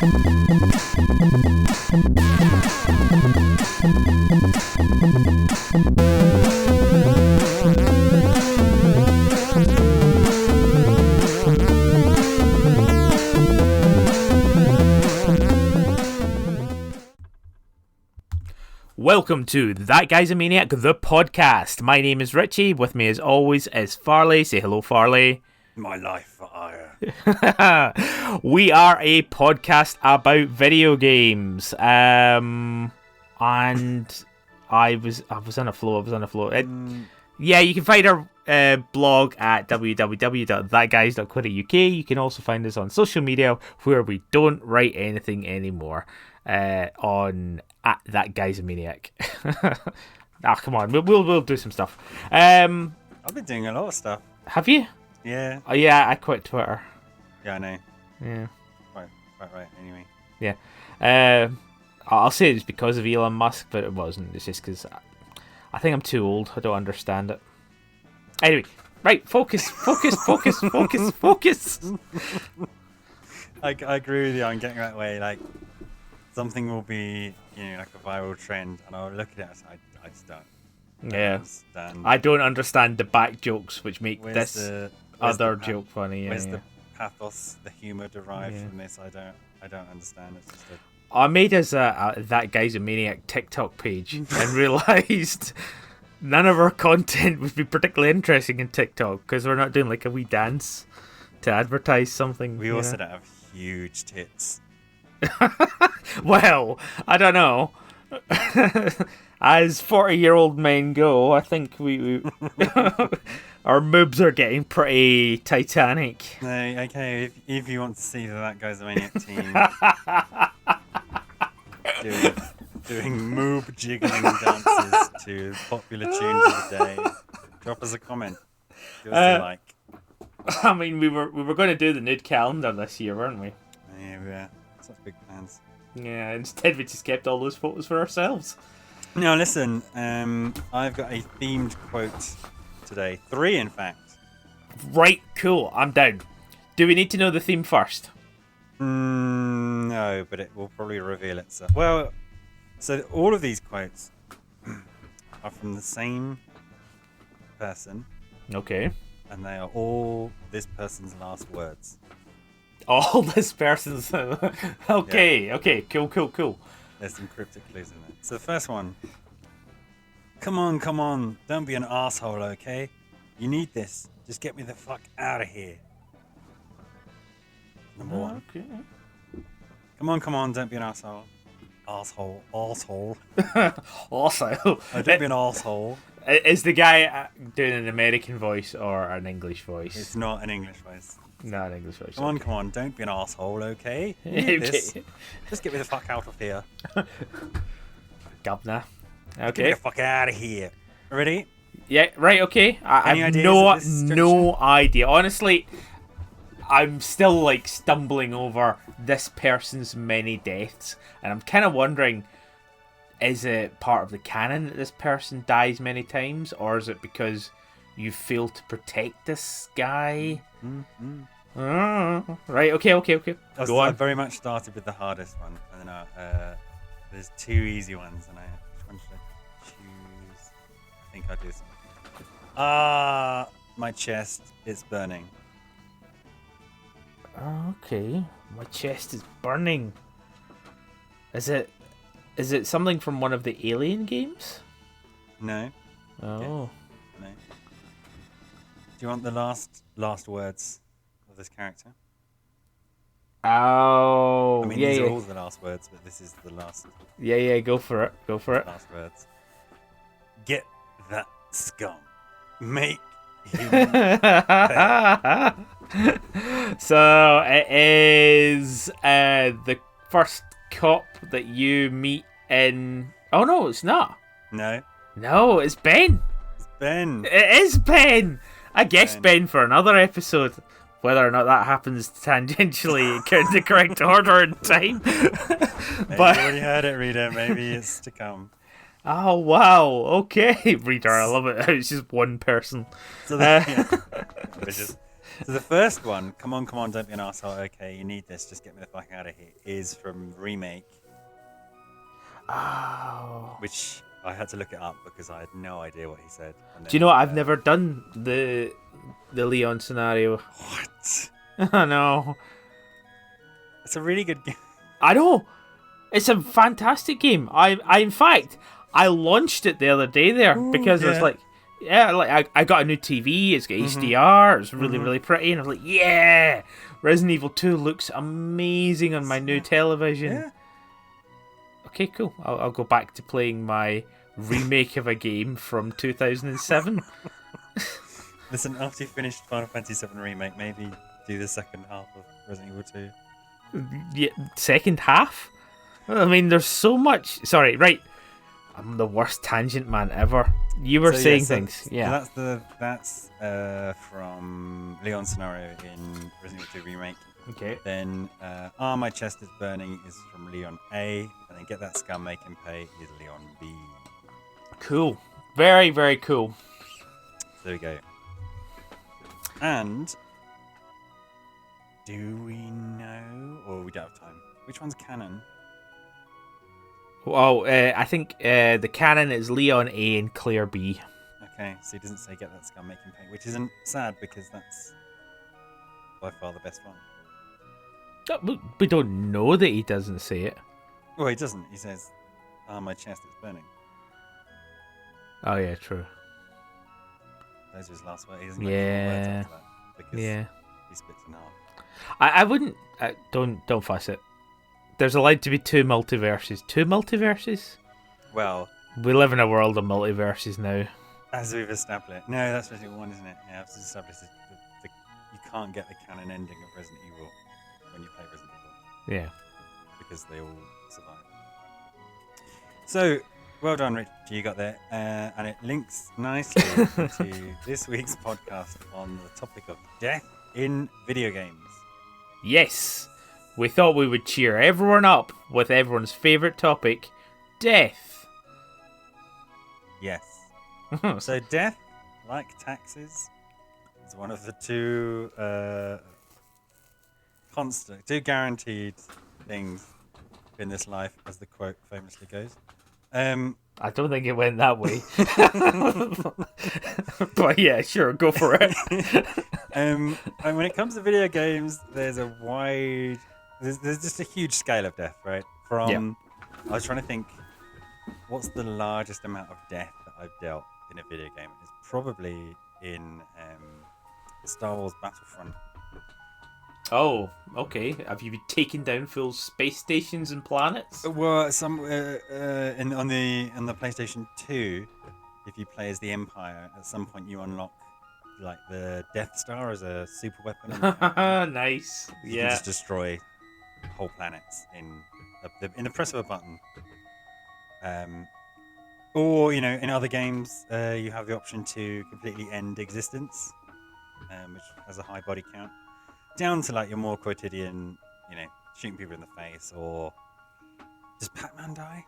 Welcome to That Guy's a Maniac, the podcast. My name is Richie. With me as always is Farley. Say hello, Farley. My life for hire. We are a podcast about video games. And I was on a flow. Yeah, you can find our blog at www.thatguys.co.uk. You can also find us on social media where we don't write anything anymore. On at That Guy's a Maniac. Come on, we'll do some stuff. I've been doing a lot of stuff. Have you? Yeah. Oh yeah, I quit Twitter. Yeah, I know. Yeah. Quite right. Anyway. Yeah. I'll say it's because of Elon Musk, but it wasn't. It's just because I think I'm too old. I don't understand it. Anyway, right, focus. I agree with you. I'm getting that way. Like, something will be, like a viral trend, and I'll look at it and say, I just don't. Understand. I don't understand the back jokes which make Where's this other joke funny. Where's the pathos, the humour derived from this? I don't understand. It's just I made us That Guy's a Maniac TikTok page and realised none of our content would be particularly interesting in TikTok because we're not doing like a wee dance to advertise something. We also don't have huge tits. Well, I don't know. As 40-year-old men go, I think we our moobs are getting pretty titanic. No, okay. If you want to see That Guy's a Maniac team doing moob jiggling dances to popular tunes of the day, drop us a comment. Give us a like. I mean, we were going to do the nude calendar this year, weren't we? Yeah, we were. Such big fans. Yeah, instead we just kept all those photos for ourselves. Now listen, I've got a themed quote today. 3, in fact. Right, cool. I'm down. Do we need to know the theme first? No, but it will probably reveal itself. Well, so all of these quotes are from the same person. Okay. And they are all this person's last words. All this person's... Okay, yeah. Okay, cool. There's some cryptic clues in there. So the first one. Come on. Don't be an asshole, okay? You need this. Just get me the fuck out of here. Number 1. Okay. Come on. Don't be an asshole. Asshole. Also. Don't be an asshole. Is the guy doing an American voice or an English voice? It's not an English voice. Not an English voice. Come on. Don't be an asshole, okay? Okay. Just get me the fuck out of here. Governor. Okay. Get me the fuck out of here. Ready? Yeah, right, okay. I have no idea. Honestly, I'm still like stumbling over this person's many deaths. And I'm kind of wondering, is it part of the canon that this person dies many times? Or is it because you fail to protect this guy? Mm-hmm. Right, okay. Go on. I very much started with the hardest one. And then there's 2 easy ones. And which one should I choose? I think I'll do this one. My chest is burning. Okay, my chest is burning. Is it something from one of the Alien games? No. Oh. Yeah. No. Do you want the last words of this character? Oh. I mean, these are all the last words, but this is the last. Yeah, go for it. Last words. Get that scum. Make him pay. So it is the first cop that you meet in... Oh no, it's not. No, it's Ben. It's Ben. It is Ben. I guess Ben for another episode. Whether or not that happens tangentially in the correct order and time. Maybe you already heard it, reader. Maybe it's to come. Oh, wow. Okay, reader. I love it. It's just one person. So So the first one, come on, don't be an arsehole. Okay, you need this. Just get me the fuck out of here. Is from Remake, Oh. which I had to look it up because I had no idea what he said. And Do you know what? I've never done the Leon scenario. What? I know. It's a really good game. I know. It's a fantastic game. I in fact, I launched it the other day there because I was like, I got a new TV. It's got HDR. It's really, really pretty. And I was like, yeah, Resident Evil 2 looks amazing on my new television. Yeah. Okay, cool. I'll go back to playing my remake of a game from 2007. Listen, after you finished Final Fantasy VII Remake, maybe do the second half of Resident Evil 2. Yeah, second half? I mean, there's so much. Sorry, right. I'm the worst tangent man ever. You were saying things. Yeah. That's from Leon scenario in Resident Evil 2 Remake. Okay. Then My Chest is Burning is from Leon A. And then Get That Scum, Make Him Pay is Leon B. Cool. Very, very cool. So there we go. And do we know, or we don't have time? Which one's canon? Oh, I think the canon is Leon A and Claire B. Okay, so he doesn't say Get That Scum, Make Him Pay, which isn't sad because that's by far the best one. We don't know that he doesn't say it. Well, he doesn't. He says, My chest is burning. Oh, yeah, true. Those are his last words. He doesn't get any more words Yeah. after that because he splits in half. I wouldn't. Don't fuss it. There's allowed to be two multiverses. Two multiverses? Well, We live in a world of multiverses now. as we've established. No, that's Resident Evil 1, isn't it? Yeah, I've established you can't get the canon ending of Resident Evil when you play Resident Evil. Yeah. Because they all survive. So, well done, Rich. You got there. And it links nicely to this week's podcast on the topic of death in video games. Yes. We thought we would cheer everyone up with everyone's favourite topic, death. Yes. So death, like taxes, is one of the two two guaranteed things in this life, as the quote famously goes. I don't think it went that way. But yeah, sure, go for it. And when it comes to video games, there's just a huge scale of death, right? I was trying to think, what's the largest amount of death that I've dealt in a video game? It's probably in Star Wars Battlefront. Oh, okay. Have you been taking down full space stations and planets? Well, some on the PlayStation 2, if you play as the Empire, at some point you unlock like the Death Star as a super weapon. Nice. You can just destroy whole planets in the press of a button. Or in other games, you have the option to completely end existence, which has a high body count. Down to like your more quotidian, shooting people in the face, or does Pac-Man die?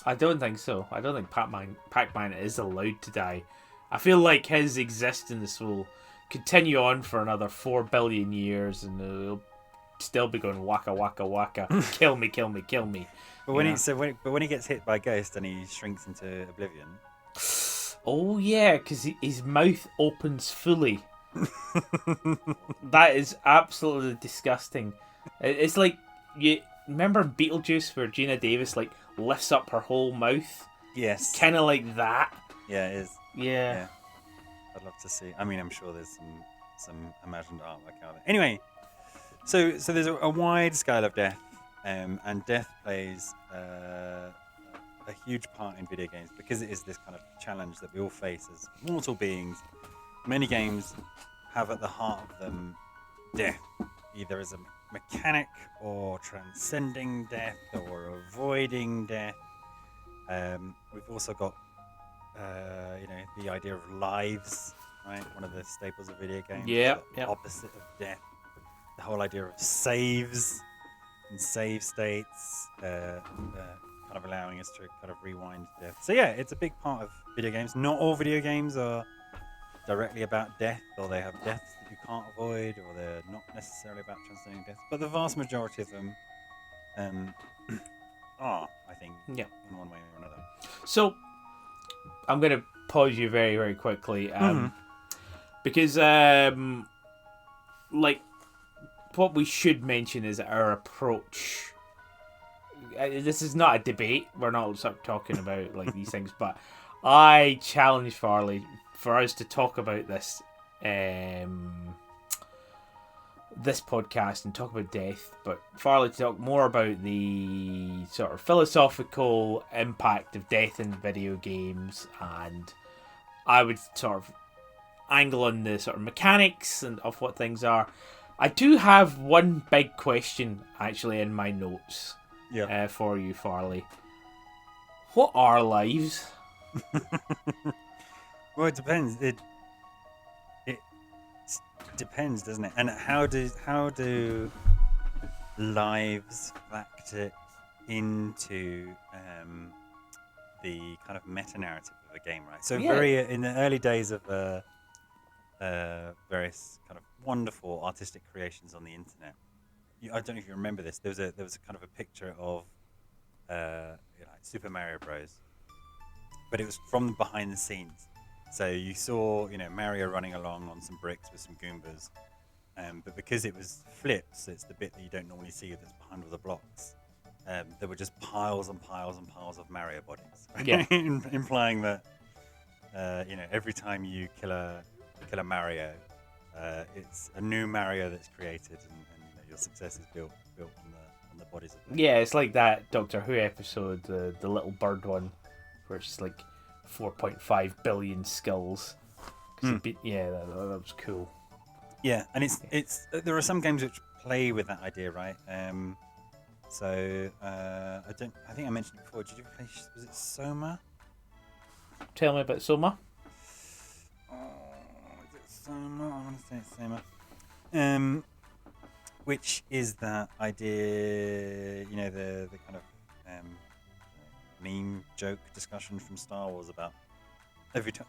I don't think so. I don't think Pac-Man is allowed to die. I feel like his existence will continue on for another 4 billion years, and it'll still be going waka waka waka, kill me, kill me, kill me. But when he gets hit by a ghost and he shrinks into oblivion. Oh yeah, because his mouth opens fully. That is absolutely disgusting. It's like, you remember Beetlejuice where Gina Davis like lifts up her whole mouth? Yes. Kind of like that. Yeah, it is. Yeah. I'd love to see. I mean, I'm sure there's some imagined artwork out there. Anyway, so there's a wide scale of death, and death plays a huge part in video games because it is this kind of challenge that we all face as mortal beings. Many games have at the heart of them death, either as a mechanic or transcending death or avoiding death. We've also got the idea of lives, right? One of the staples of video games. Yeah. The opposite of death. The whole idea of saves and save states, kind of allowing us to kind of rewind death. So yeah, it's a big part of video games. Not all video games are directly about death, or they have deaths that you can't avoid, or they're not necessarily about transcending death. But the vast majority of them are, I think, Yeah. in one way or another. So, I'm going to pause you very, very quickly. Because, like, what we should mention is our approach. This is not a debate. We're not sort of talking about, like, these things. But I challenge Farley for us to talk about this this podcast and talk about death, but Farley to talk more about the sort of philosophical impact of death in video games, and I would sort of angle on the sort of mechanics and of what things are. I do have one big question actually in my notes for you, Farley. What are lives? Well, it depends. It depends, doesn't it? And how do lives factor into the kind of meta narrative of a game, right? So very in the early days of various kind of wonderful artistic creations on the internet. I don't know if you remember this. There was a kind of a picture of Super Mario Bros. But it was from behind the scenes. So you saw, Mario running along on some bricks with some Goombas, but because it was flipped, so it's the bit that you don't normally see that's behind all the blocks. There were just piles and piles and piles of Mario bodies, right? Implying that every time you kill a Mario, it's a new Mario that's created, and your success is built on the bodies of them. Yeah, it's like that Doctor Who episode, the little bird one, where it's like 4.5 billion skulls. That was cool. Yeah, and it's there are some games which play with that idea, right? I think I mentioned it before. Did you play? Was it Soma? Tell me about Soma. Is it Soma? I want to say it's Soma. Which is that idea? The kind of meme joke discussion from Star Wars about every time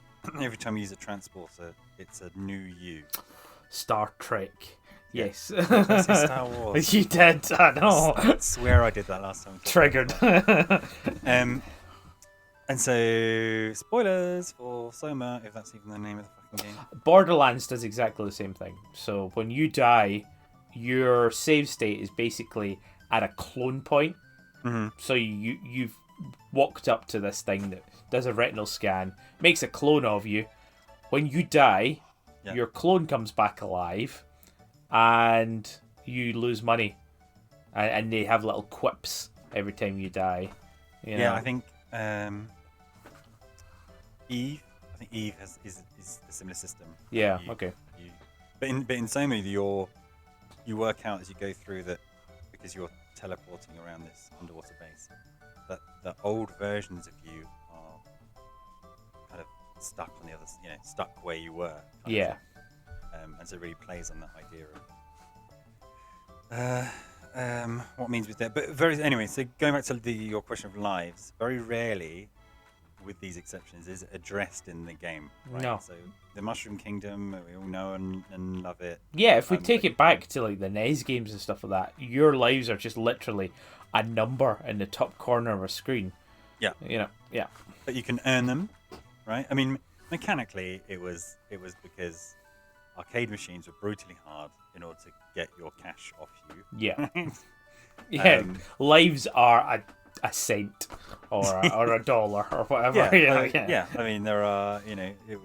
you use a transporter, it's a new you. Star Trek. Yes. Did I say Star Wars? You did. I know. I swear I did that last time. Triggered. And so, spoilers for Soma, if that's even the name of the fucking game. Borderlands does exactly the same thing. So when you die, your save state is basically at a clone point. Mm-hmm. So you've walked up to this thing that does a retinal scan, makes a clone of you. When you die, your clone comes back alive, and you lose money. And they have little quips every time you die. I think Eve. I think Eve is a similar system. Yeah. Okay. But in Soma, you work out as you go through that, because you're teleporting around this underwater base, that the old versions of you are kind of stuck on the other, stuck where you were. Yeah. And so it really plays on that idea of what means with that. But anyway, so going back to your question of lives, very rarely, with these exceptions, is it addressed in the game, right? No. So the Mushroom Kingdom, we all know and love it. Yeah, if we take it back to like the NES games and stuff like that, your lives are just literally a number in the top corner of a screen. Yeah. Yeah. But you can earn them, right? I mean, mechanically, it was because arcade machines were brutally hard in order to get your cash off you. Yeah. Yeah. Lives are a cent or a dollar or whatever. Yeah. I mean, there are, it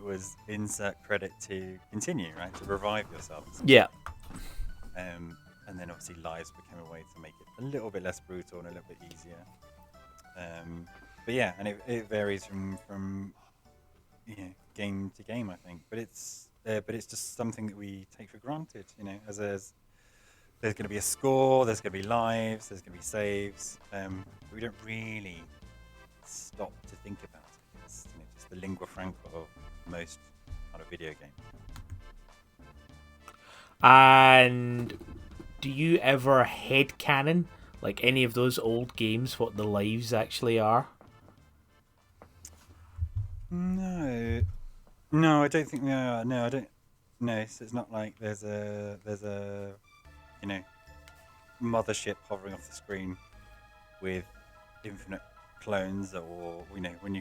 was insert credit to continue, right? To revive yourself. Yeah. And then obviously lives became a way to make it a little bit less brutal and a little bit easier. But yeah, and it varies from game to game, I think. But it's just something that we take for granted, as there's going to be a score, there's going to be lives, there's going to be saves. We don't really stop to think about it. It's just the lingua franca of most kind of video games. And do you ever headcanon, like any of those old games, what the lives actually are? No, No, I don't think we are. No, I don't. No, so it's not like there's a you know mothership hovering off the screen with infinite clones, or when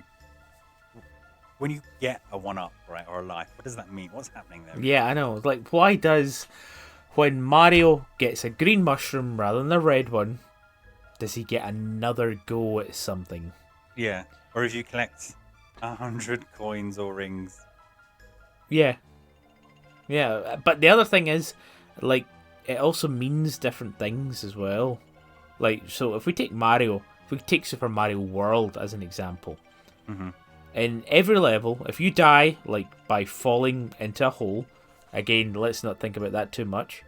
you get a one up, right, or a life. What does that mean? What's happening there? Yeah, I know. Like, why does when Mario gets a green mushroom rather than a red one, does he get another go at something? Yeah, or if you collect 100 coins or rings. Yeah. Yeah, but the other thing is, like, it also means different things as well. Like, so if we take Super Mario World as an example, Mm-hmm. in every level, if you die, like, by falling into a hole, again, let's not think about that too much,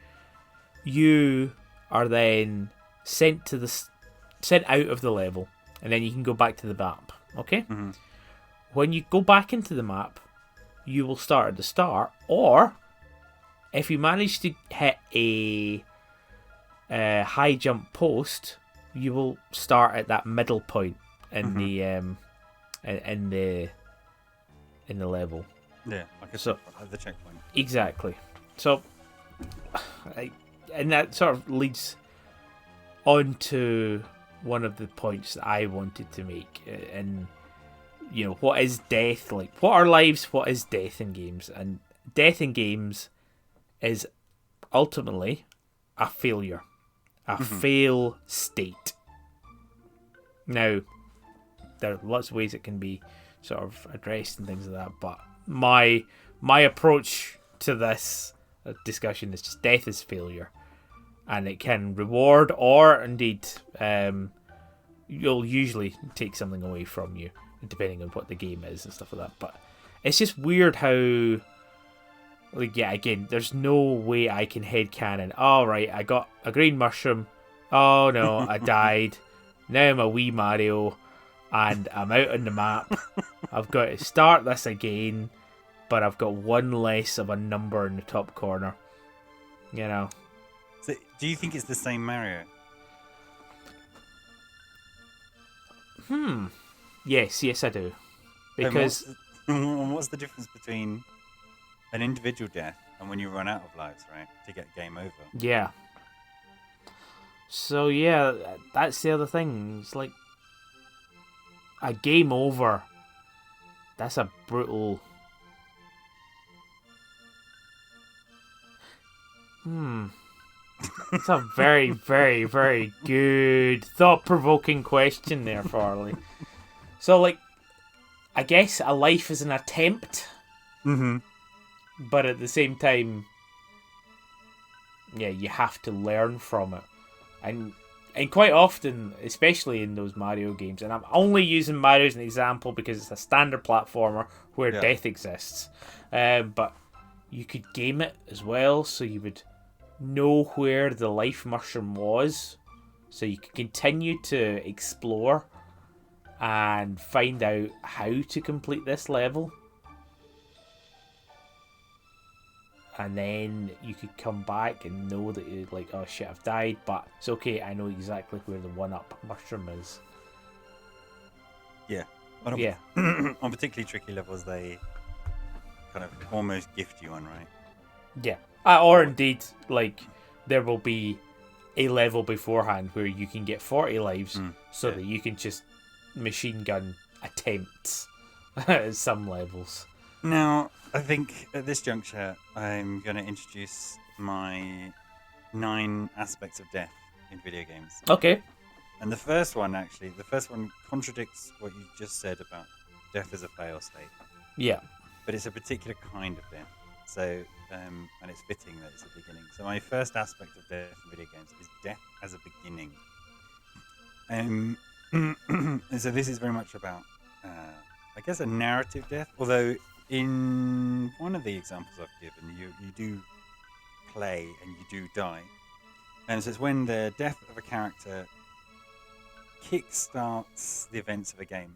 you are then sent out of the level, and then you can go back to the map, okay? Mm-hmm. When you go back into the map, you will start at the start, or if you manage to hit a high jump post, you will start at that middle point in the in the level. Yeah, like at the checkpoint. Exactly. So, and that sort of leads on to one of the points that I wanted to make. And, what is death? Like, what are lives? What is death in games? And death in games is ultimately a failure. A fail state. Now, there are lots of ways it can be sort of addressed and things like that, but my approach to this discussion is just death is failure, and it can reward or indeed you'll usually take something away from you depending on what the game is and stuff like that. But it's just weird how, like, yeah, again, there's no way I can headcanon, all right, I got a green mushroom, oh no, I died, now I'm a wee Mario and I'm out on the map. I've got to start this again, but I've got one less of a number in the top corner. So, do you think it's the same Mario? Yes, I do. Because what's the difference between an individual death and when you run out of lives, right, to get game over? Yeah. So yeah, that's the other thing. It's like a game over. That's a brutal. It's a very, very, very good, thought-provoking question there, Farley. So, like, I guess a life is an attempt. Mm-hmm. But at the same time, yeah, you have to learn from it. And quite often, especially in those Mario games, and I'm only using Mario as an example because it's a standard platformer where death exists. But you could game it as well, so you would know where the life mushroom was, so you could continue to explore and find out how to complete this level. And then you could come back and know that you're like, oh shit, I've died, but it's okay, I know exactly where the one-up mushroom is. Yeah. Yeah. On particularly tricky levels, they kind of almost gift you one, right? Yeah. Or indeed, like, there will be a level beforehand where you can get 40 lives so that you can just machine gun attempts at some levels. Now, I think at this juncture, I'm going to introduce my 9 aspects of death in video games. Okay. And the first one contradicts what you just said about death as a fail state. Yeah. But it's a particular kind of death. So, and it's fitting that it's a beginning. So my first aspect of death in video games is death as a beginning. And so this is very much about, I guess, a narrative death. Although in one of the examples I've given, you do play and you do die. And so it's when the death of a character kickstarts the events of a game.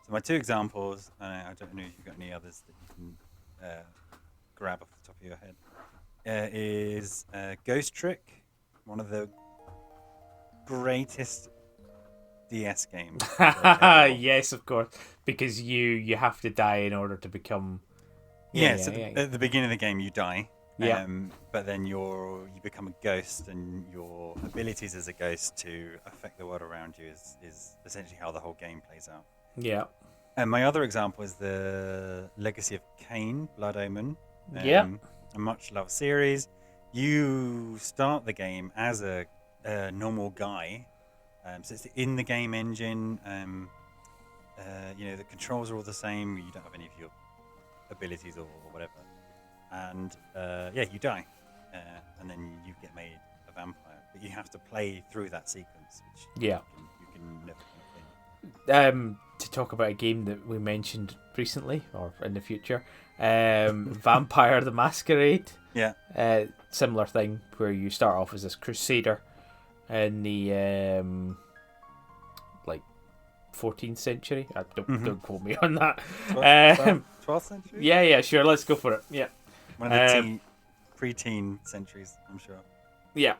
So my 2 examples, I don't know if you've got any others that you can grab off the top of your head, is Ghost Trick, one of the greatest DS games. Yes, of course, because you have to die in order to become So at the beginning of the game, you die. Yeah. But then you become a ghost, and your abilities as a ghost to affect the world around you is essentially how the whole game plays out. Yeah. And my other example is the Legacy of Kain, Blood Omen. Yeah. A much loved series. You start the game as a normal guy. So it's in the game engine. The controls are all the same. You don't have any of your abilities or whatever. And you die. And then you get made a vampire. But you have to play through that sequence, which you can never to talk about a game that we mentioned recently or in the future, Vampire the Masquerade. Yeah. Similar thing where you start off as this crusader in the 14th century. Don't quote me on that. 12th century? Yeah, sure. Let's go for it. Yeah. One of the pre-teen centuries, I'm sure. Yeah.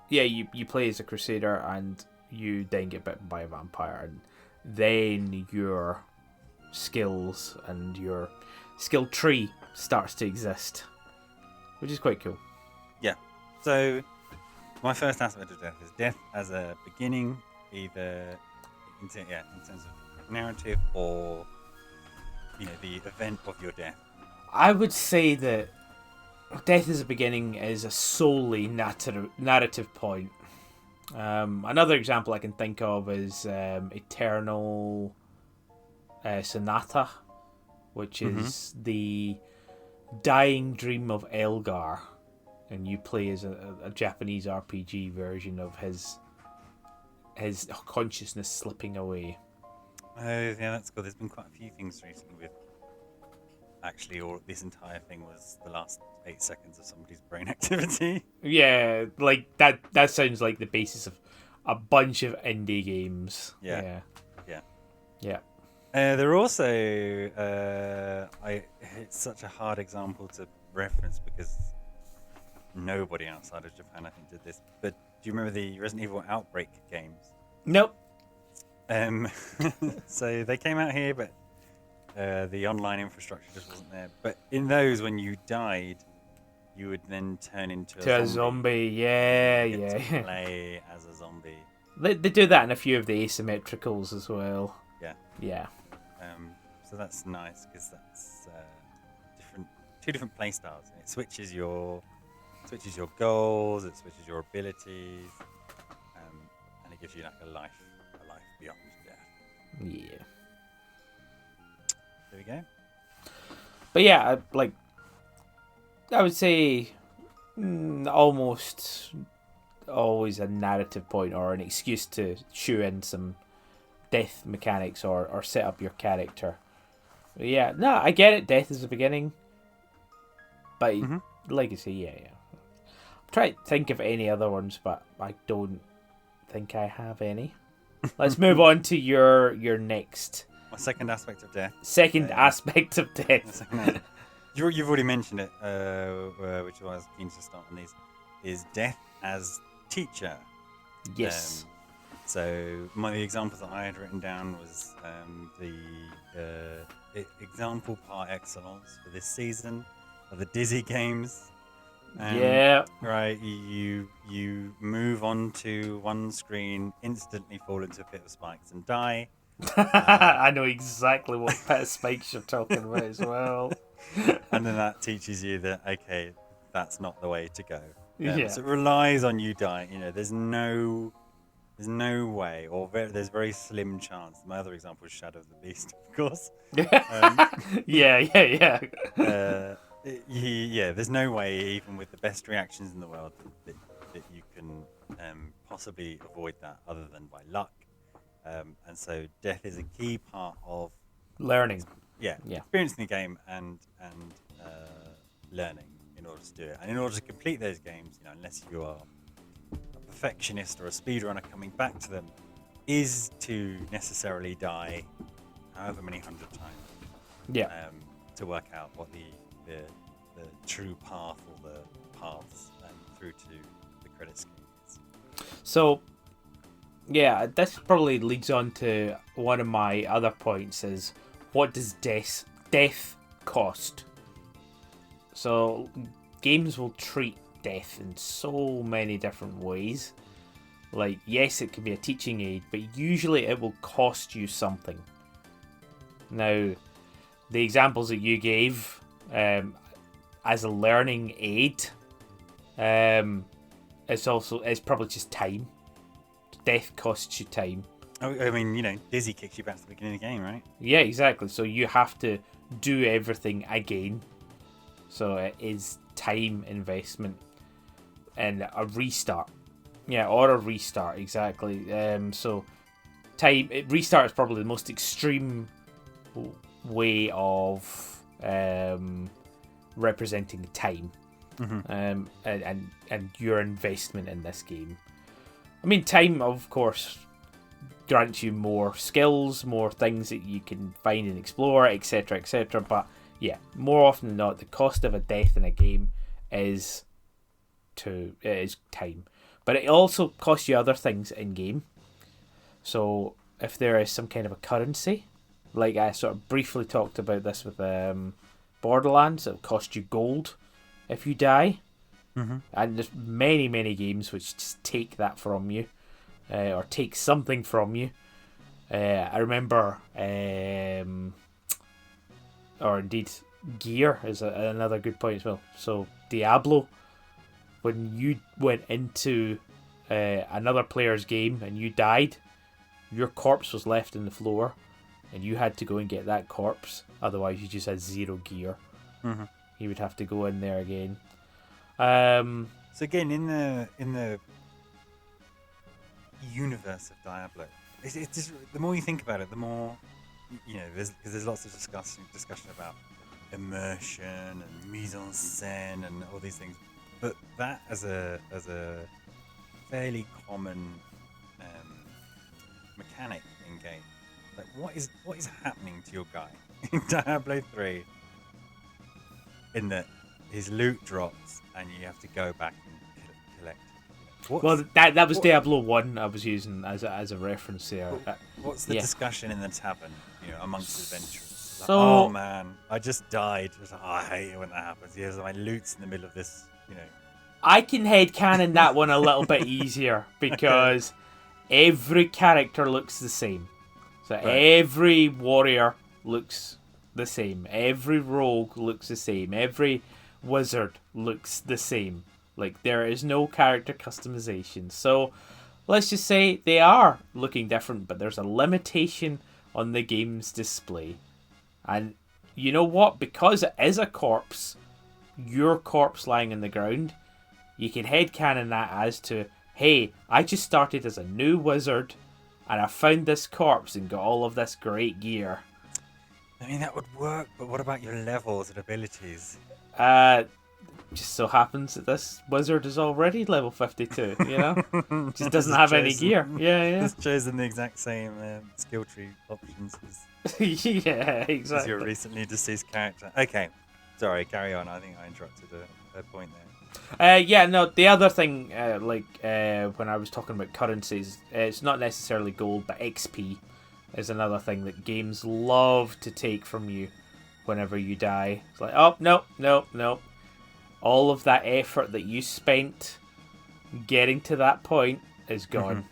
You play as a crusader and you then get bitten by a vampire, and then your skills and your skill tree starts to exist, which is quite cool. Yeah. So my first aspect of death is death as a beginning, either in terms of narrative or the event of your death. I would say that death as a beginning is a solely narrative point. Another example I can think of is Eternal Sonata, which is the dying dream of Elgar, and you play as a Japanese RPG version of his consciousness slipping away. Oh yeah, that's cool. There's been quite a few things recently with this entire thing was the last 8 seconds of somebody's brain activity. Yeah, like that sounds like the basis of a bunch of indie games. Yeah. They're also it's such a hard example to reference because nobody outside of Japan I think did this. But do you remember the Resident Evil Outbreak games? Nope. So they came out here, but the online infrastructure just wasn't there. But in those, when you died, you would then turn into a zombie. Yeah. Play as a zombie. They do that in a few of the asymmetricals as well. Yeah. So that's nice because that's two different play styles. It switches your goals, it switches your abilities, and it gives you like a life beyond death. Yeah. There we go. But yeah, I would say almost always a narrative point or an excuse to shoe in some death mechanics or set up your character. But yeah, no, I get it. Death is the beginning. But Legacy, yeah. I'm trying to think of any other ones, but I don't think I have any. Let's move on to your next. My second aspect of death. Aspect of death. You've already mentioned it, which I was keen to start on these, is death as teacher. Yes. So the examples that I had written down was the example par excellence for this season of the Dizzy games. Right, you move on to one screen, instantly fall into a pit of spikes and die. I know exactly what pit of spikes you're talking about as well. And then that teaches you that, okay, that's not the way to go. Yeah. So it relies on you dying. There's no way, or there's very slim chance. My other example is Shadow of the Beast, of course. Yeah. There's no way, even with the best reactions in the world, that you can possibly avoid that other than by luck. And so death is a key part of learning. Yeah. Experiencing the game and learning in order to do it. And in order to complete those games, unless you are a perfectionist or a speedrunner coming back to them, is to necessarily die however many hundred times. Yeah. To work out what the true path or the paths through to the credit scheme is. So, Yeah, this probably leads on to one of my other points is what does death cost? So games will treat death in so many different ways. Like, yes, it can be a teaching aid, but usually it will cost you something. Now, the examples that you gave as a learning aid, it's probably just time. Death costs you time. I mean, Dizzy kicks you back to the beginning of the game, right? Yeah, exactly. So you have to do everything again. So it is time investment and a restart. Yeah, or a restart, exactly. So restart is probably the most extreme way of representing time, and your investment in this game. I mean, time, of course, grants you more skills, more things that you can find and explore, etc., etc. But yeah, more often than not, the cost of a death in a game is time. But it also costs you other things in game. So if there is some kind of a currency, like I sort of briefly talked about this with Borderlands, it'll cost you gold if you die. And there's many, many games which just take that from you, or take something from you. I remember, or indeed, gear is another good point as well. So Diablo, when you went into another player's game and you died, your corpse was left in the floor, and you had to go and get that corpse. Otherwise, you just had 0 gear. You would have to go in there again. So again, in the universe of Diablo, it's just, the more you think about it, the more there's lots of discussion about immersion and mise en scène and all these things, but that as a fairly common mechanic in game, like what is happening to your guy in Diablo 3, in that his loot drops and you have to go back and collect. That was Diablo 1 I was using as a reference there. What's the discussion in the tavern, amongst adventurers? So, oh man, I just died. I hate it when that happens. Yes, my loot's in the middle of this, I can headcanon that one a little bit easier because every character looks the same. So every warrior looks the same. Every rogue looks the same. Every wizard looks the same. Like, there is no character customization. So let's just say they are looking different, but there's a limitation on the game's display. And you know what? Because it is a corpse, your corpse lying on the ground, you can headcanon that as to, hey, I just started as a new wizard and I found this corpse and got all of this great gear. I mean, that would work, but what about your levels and abilities? Just so happens that this wizard is already level 52, Just doesn't have any gear. Yeah. Just chosen the exact same skill tree options as yeah, exactly. As your recently deceased character. Okay, sorry, carry on. I think I interrupted a point there. The other thing, when I was talking about currencies, it's not necessarily gold, but XP is another thing that games love to take from you whenever you die. It's like, oh, no. All of that effort that you spent getting to that point is gone.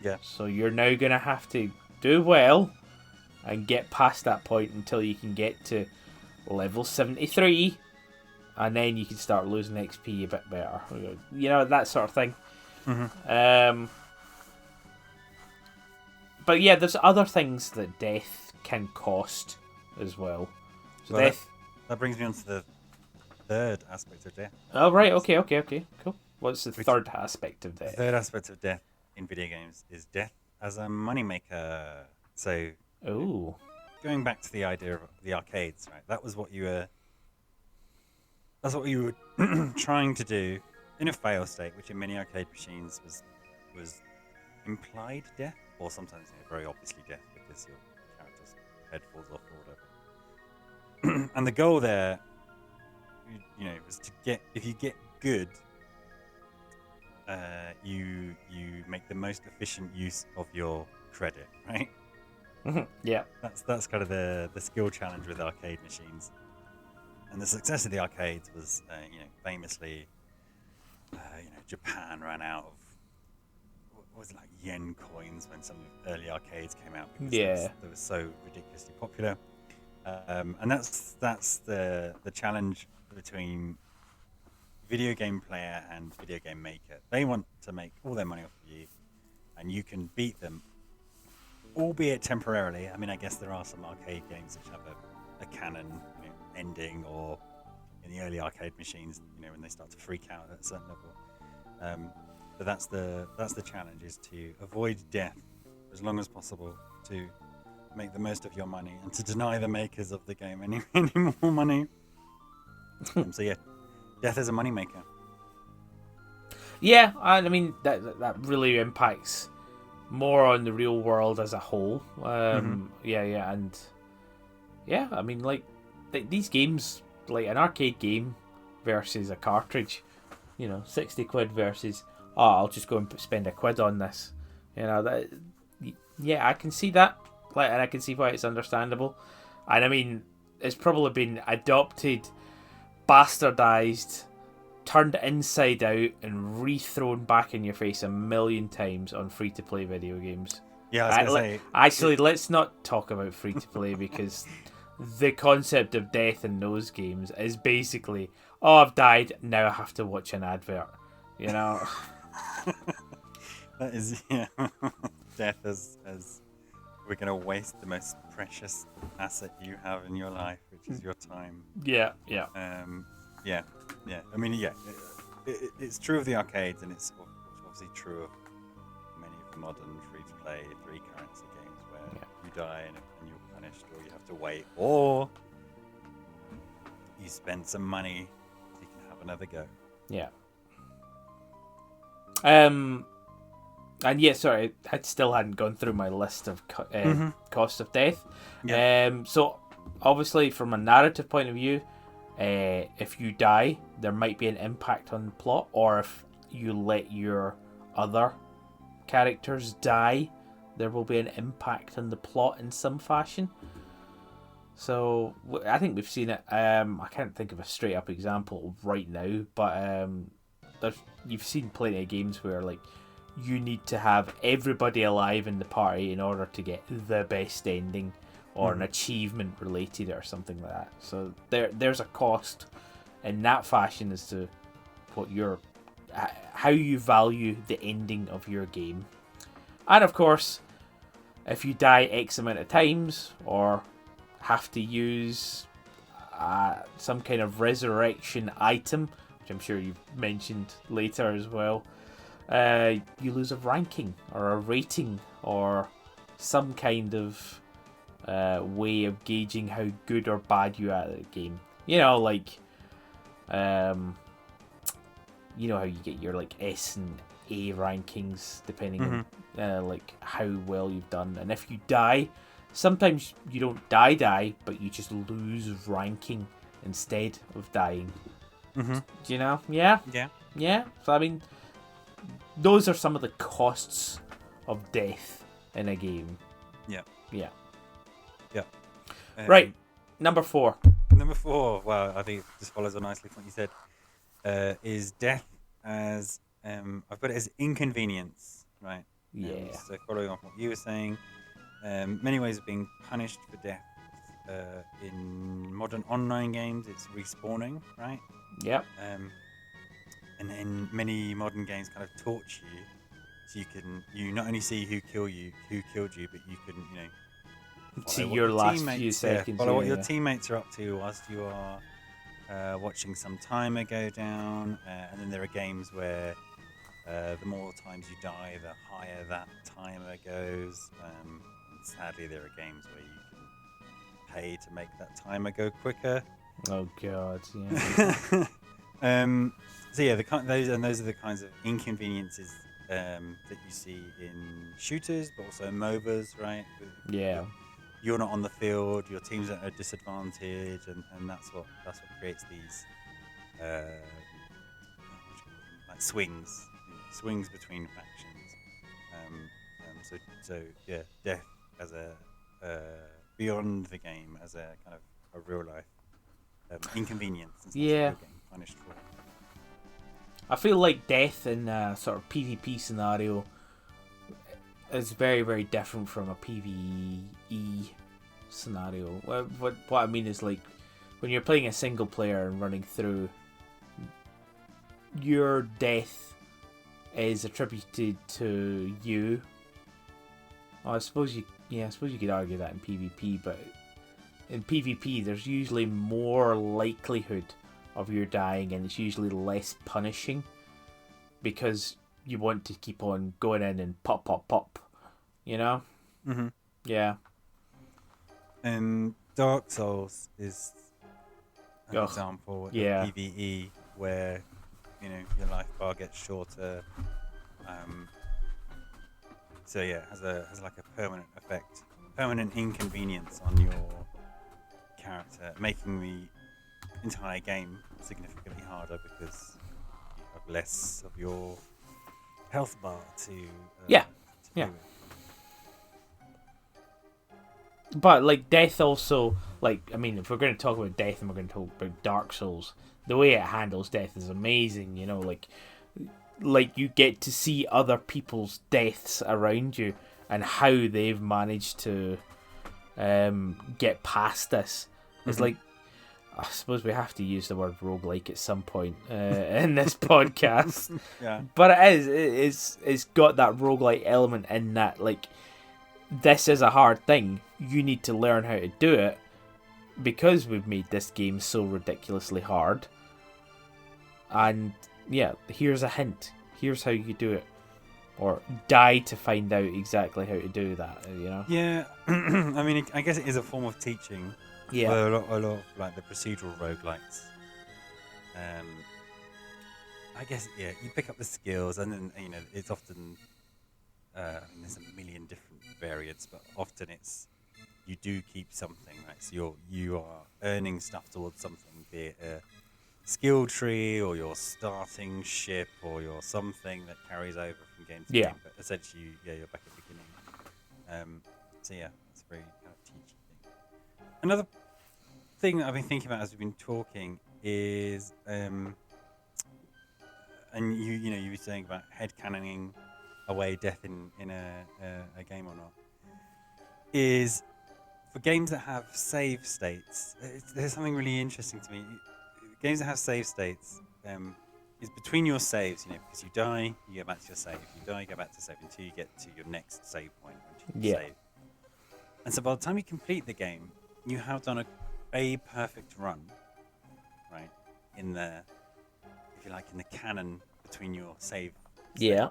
Yeah. So you're now going to have to do well and get past that point until you can get to level 73, and then you can start losing XP a bit better. That sort of thing. But yeah, there's other things that death can cost as well. So death... That brings me on to the third aspect of death. Oh, right. Okay. Cool. What's the third aspect of death? The third aspect of death in video games is death as a moneymaker. So, going back to the idea of the arcades, right? That's what you were trying to do in a fail state, which in many arcade machines was implied death, or sometimes very obviously death because your character's head falls off or whatever. And the goal there, was to get, if you get good, you make the most efficient use of your credit, right? Yeah. That's kind of the skill challenge with arcade machines. And the success of the arcades was, famously, Japan ran out of what was it, like yen coins when some early arcades came out because they were so ridiculously popular. And that's the challenge between video game player and video game maker. They want to make all their money off of you, and you can beat them, albeit temporarily. I mean, I guess there are some arcade games which have a canon ending, or in the early arcade machines, when they start to freak out at a certain level. But that's the challenge, is to avoid death as long as possible, to make the most of your money, and to deny the makers of the game any more money. So yeah, death is a money maker. Yeah, I mean that really impacts more on the real world as a whole. Yeah, and yeah, I mean, like these games, like an arcade game versus a cartridge, 60 quid versus, I'll just go and spend £1 on this. That, yeah, I can see that, and I can see why it's understandable. And I mean, it's probably been adopted, bastardized, turned inside out, and rethrown back in your face a million times on free-to-play video games. Yeah, I was going to say... Actually, let's not talk about free-to-play because the concept of death in those games is basically, I've died, now I have to watch an advert. That is, yeah. Death as we're going to waste the most precious asset you have in your life, which is your time. Yeah. Yeah. I mean, yeah, it's true of the arcades, and it's obviously true of many of the modern free-to-play 3-currency games where you die and you're punished, or you have to wait, or you spend some money so you can have another go. Yeah. And yeah, sorry, I still hadn't gone through my list of costs of death. Yeah. So obviously, from a narrative point of view, if you die, there might be an impact on the plot, or if you let your other characters die, there will be an impact on the plot in some fashion. So I think we've seen it. I can't think of a straight up example right now, but you've seen plenty of games where like you need to have everybody alive in the party in order to get the best ending, or an achievement related or something like that. So there's a cost in that fashion as to how you value the ending of your game. And of course, if you die X amount of times, or have to use some kind of resurrection item, which I'm sure you've mentioned later as well, you lose a ranking or a rating or some kind of way of gauging how good or bad you are at the game. Like how you get your like S and A rankings depending on like how well you've done. And if you die, sometimes you don't die, but you just lose ranking instead of dying. Do you know? Yeah. So I mean, those are some of the costs of death in a game. Yeah. Right, number 4. Well, I think it just follows on nicely from what you said. Is death as I've got it as inconvenience, right? Yeah. So following on what you were saying, many ways of being punished for death. In modern online games, it's respawning, right? Yep. And in many modern games, kind of torture you, so you not only see who killed you, but you can see your last few seconds. Follow what your teammates are up to whilst you are watching some timer go down, and then there are games where the more times you die, the higher that timer goes. Sadly, there are games where you can pay to make that timer go quicker. Oh god, yeah. So yeah, those are the kinds of inconveniences that you see in shooters, but also in MOBAs, right? Yeah. You're not on the field, your team's at a disadvantage, and that's what creates these like swings. swings between factions. So yeah, death as a beyond the game as a kind of a real life inconvenience and stuff that you're getting punished for. I feel like death in a sort of PvP scenario is very, very different from a PvE scenario. What I mean is, like, when you're playing a single player and running through, your death is attributed to you. I suppose you could argue that in PvP, but in PvP there's usually more likelihood of your dying, and it's usually less punishing because you want to keep on going in and pop, you know? Mm-hmm. Yeah. And Dark Souls is an example of PvE where, you know, your life bar gets shorter. So yeah, it has like a permanent effect, permanent inconvenience on your character, making the entire game significantly harder because you have less of your health bar to deal with. But like death also, like, I mean, if we're going to talk about death and we're going to talk about Dark Souls, the way it handles death is amazing. You know, like you get to see other people's deaths around you and how they've managed to get past this. It's like, I suppose we have to use the word roguelike at some point in this podcast. Yeah. But it's got that roguelike element in that, like, this is a hard thing. You need to learn how to do it because we've made this game so ridiculously hard. And yeah, here's a hint. Here's how you do it. Or die to find out exactly how to do that, you know? Yeah. I mean, I guess it is a form of teaching. Yeah. For a lot of like the procedural roguelikes. I guess, yeah, you pick up the skills and then, you know, it's often, there's a million different variants, but often it's, you do keep something, right? So you are earning stuff towards something, be it a skill tree or your starting ship or your something that carries over from game to game. But essentially, you're back at the beginning. So yeah, it's a very kind of teaching thing. Another thing that I've been thinking about as we've been talking is, and you were saying about headcanoning away death in a game or not, is for games that have save states. There's something really interesting to me. Games that have save states is between your saves, you know, because you die, you go back to your save. If you die, you go back to save until you get to your next save point, which you can save. And so by the time you complete the game, you have done a perfect run, right? In the, if you like, in the canon between your save states. Yeah.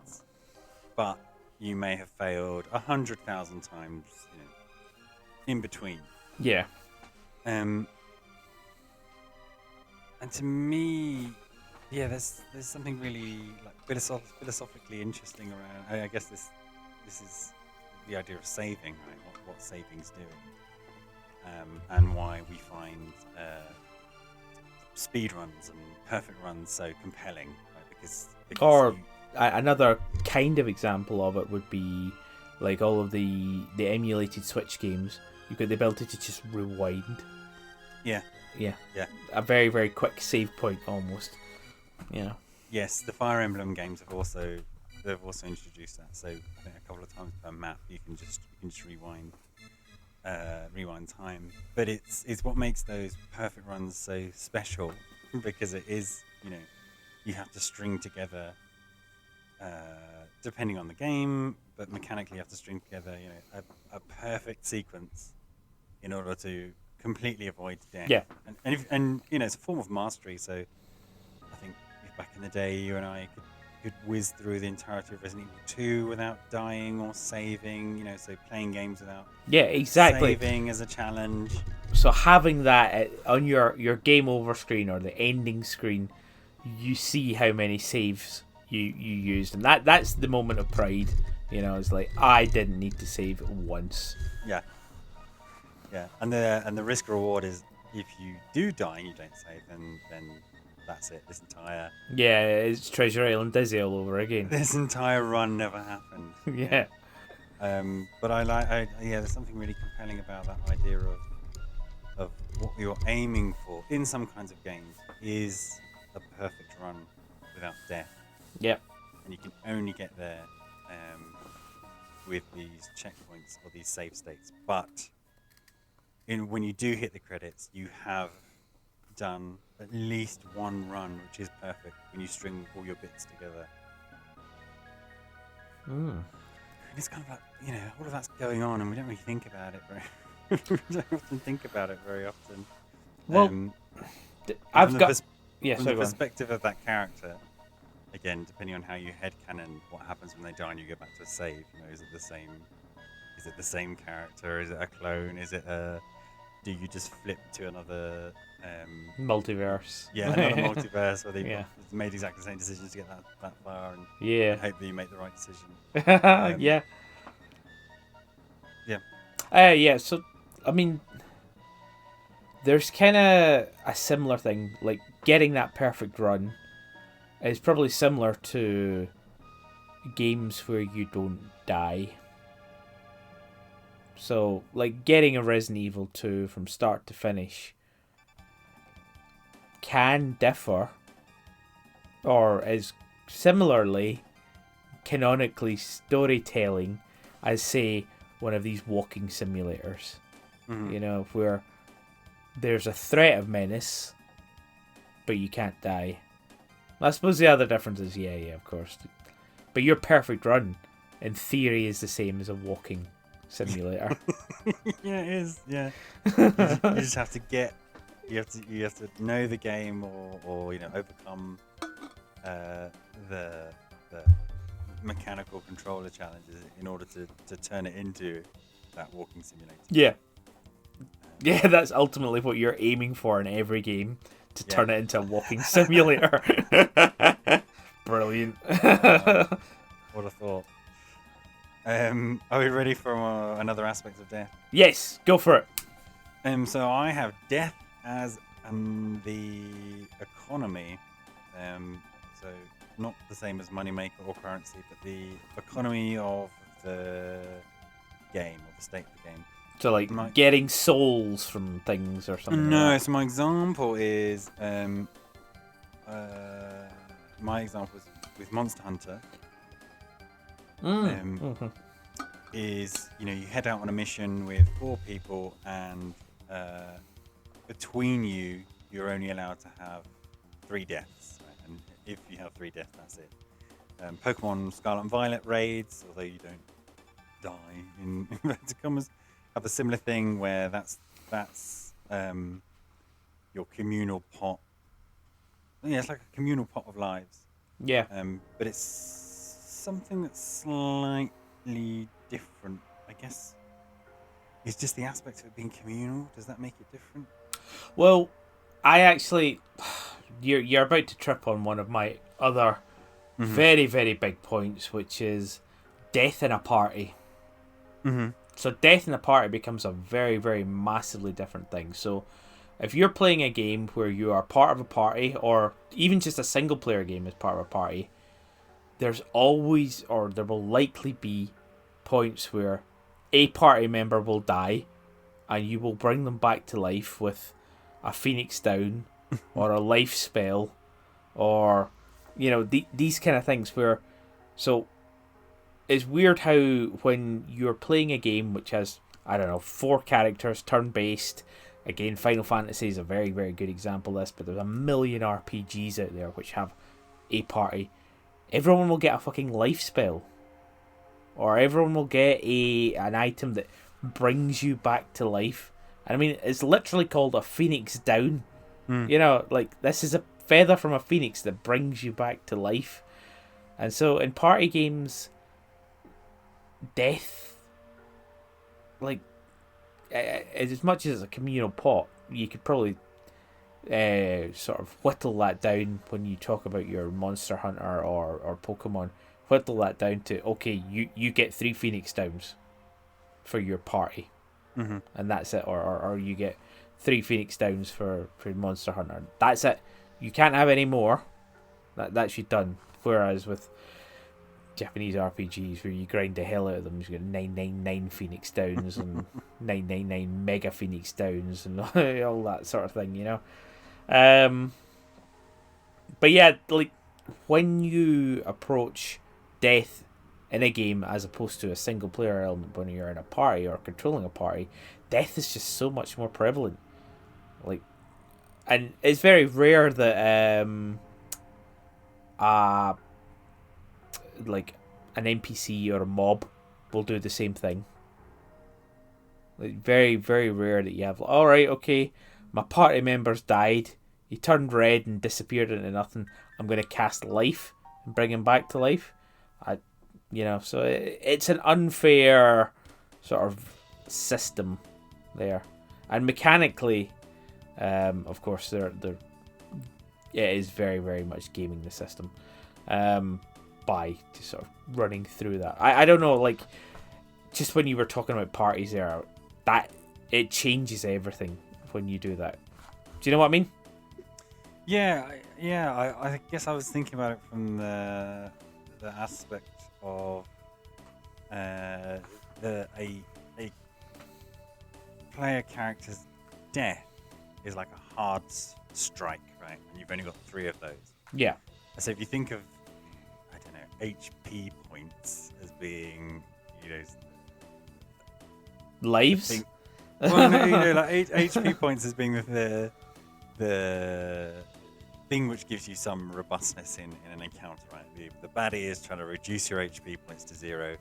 But you may have failed 100,000 times, you know, in between. Yeah. And to me, yeah, there's something really like philosophically interesting around. I guess this is the idea of saving, right? What saving's doing, and why we find speed runs and perfect runs so compelling, right? Because another kind of example of it would be like all of the emulated Switch games. You've got the ability to just rewind. Yeah. A very, very quick save point almost. You know. Yes, the Fire Emblem games have also introduced that. So I think a couple of times per map you can just rewind time. But it's what makes those perfect runs so special, because it is, you know, you have to string together, depending on the game, but mechanically you have to string together, you know, a perfect sequence in order to completely avoid death. Yeah. And you know, it's a form of mastery. So I think if back in the day you and I could whiz through the entirety of Resident Evil 2 without dying or saving, you know, so playing games without saving as a challenge. So having that on your game over screen or the ending screen, you see how many saves you used, and that's the moment of pride. You know, it's like, I didn't need to save once. Yeah, and the risk reward is if you do die and you don't save, then that's it. Yeah, it's Treasure Island Dizzy all over again. This entire run never happened. Yeah. But there's something really compelling about that idea of what you're aiming for in some kinds of games is a perfect run without death. Yep. And you can only get there with these checkpoints or these save states. But when you do hit the credits, you have done at least one run which is perfect when you string all your bits together. And it's kind of like, all of that's going on and we don't really think about it we don't often think about it very often. Well, from the perspective of that character, again, depending on how you headcanon what happens when they die and you go back to a save, is it the same character? Is it a clone? Do you just flip to another multiverse? Yeah, another multiverse where they've made exactly the same decisions to get that far and hope that you make the right decision. So, I mean, there's kind of a similar thing, like getting that perfect run is probably similar to games where you don't die. So, like, getting a Resident Evil 2 from start to finish can differ, or is similarly canonically storytelling as, say, one of these walking simulators. Where there's a threat of menace, but you can't die. I suppose the other difference is, of course. But your perfect run, in theory, is the same as a walking simulator. Yeah, it is. Yeah, you just have to you have to know the game or overcome the mechanical controller challenges in order to turn it into that walking simulator. Yeah, that's ultimately what you're aiming for in every game, to turn it into a walking simulator. Brilliant. What a thought. Are we ready for another aspect of death? Yes, go for it. So I have death as the economy. So not the same as moneymaker or currency, but the economy of the game, or the state of the game. So, like, getting souls from things or something? No, like that. So my example is... my example is with Monster Hunter. Is, you head out on a mission with 4 people, and between you're only allowed to have 3 deaths. Right? And if you have 3 deaths, that's it. Pokemon Scarlet and Violet raids, although you don't die in inverted commas, have a similar thing where that's your communal pot. Yeah, it's like a communal pot of lives. Yeah. But it's something that's slightly different, I guess. It's just the aspect of it being communal. Does that make it different? Well, I actually... You're about to trip on one of my other very, very big points, which is death in a party. So death in a party becomes a very, very massively different thing. So if you're playing a game where you are part of a party, or even just a single player game as part of a party, there's always, or there will likely be, points where a party member will die and you will bring them back to life with a Phoenix Down or a life spell, or these kind of things where... So it's weird how when you're playing a game which has, 4 characters, turn-based. Again, Final Fantasy is a very, very good example of this, but there's a million RPGs out there which have a party. Everyone will get a fucking life spell. Or everyone will get an item that brings you back to life. And I mean, it's literally called a Phoenix Down. This is a feather from a phoenix that brings you back to life. And so in party games, death, as much as it's a communal pot, you could probably sort of whittle that down when you talk about your Monster Hunter or Pokemon. Whittle that down to, okay, you get 3 Phoenix Downs for your party, and that's it. Or you get 3 Phoenix Downs for Monster Hunter. That's it. You can't have any more. That's you done. Whereas with Japanese RPGs, where you grind the hell out of them, you got 999 Phoenix Downs and 999 Mega Phoenix Downs and all that sort of thing, you know. But yeah, like when you approach death in a game as opposed to a single player element when you're in a party or controlling a party, death is just so much more prevalent. Like, and it's very rare that like an NPC or a mob will do the same thing. Like, very, very rare that you have, like, all right, okay, my party members died. He turned red and disappeared into nothing. I'm going to cast life and bring him back to life. So it's an unfair sort of system there, and mechanically, of course, it is very, very much gaming the system. By just sort of running through that. I don't know, like, just when you were talking about parties there, that it changes everything when you do that. Do you know what I mean? Yeah. I guess I was thinking about it from the aspect of a player character's death is like a hard strike, right? And you've only got 3 of those. Yeah. So if you think of, HP points as being, lives. Well, no, like HP points as being the thing which gives you some robustness in an encounter, right? The baddie is trying to reduce your HP points to 0.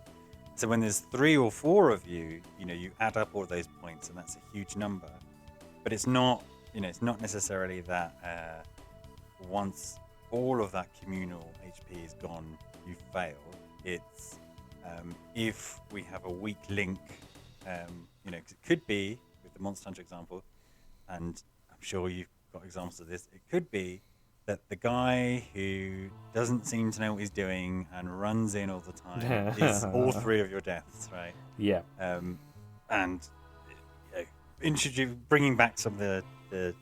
So when there's 3 or 4 of you, you add up all those points, and that's a huge number. But it's not, it's not necessarily that once all of that communal HP is gone, you fail. It's if we have a weak link, 'cause it could be, with the Monster Hunter example, and I'm sure you've got examples of this, it could be that the guy who doesn't seem to know what he's doing and runs in all the time is all 3 of your deaths, right? Yeah. And bringing back some of the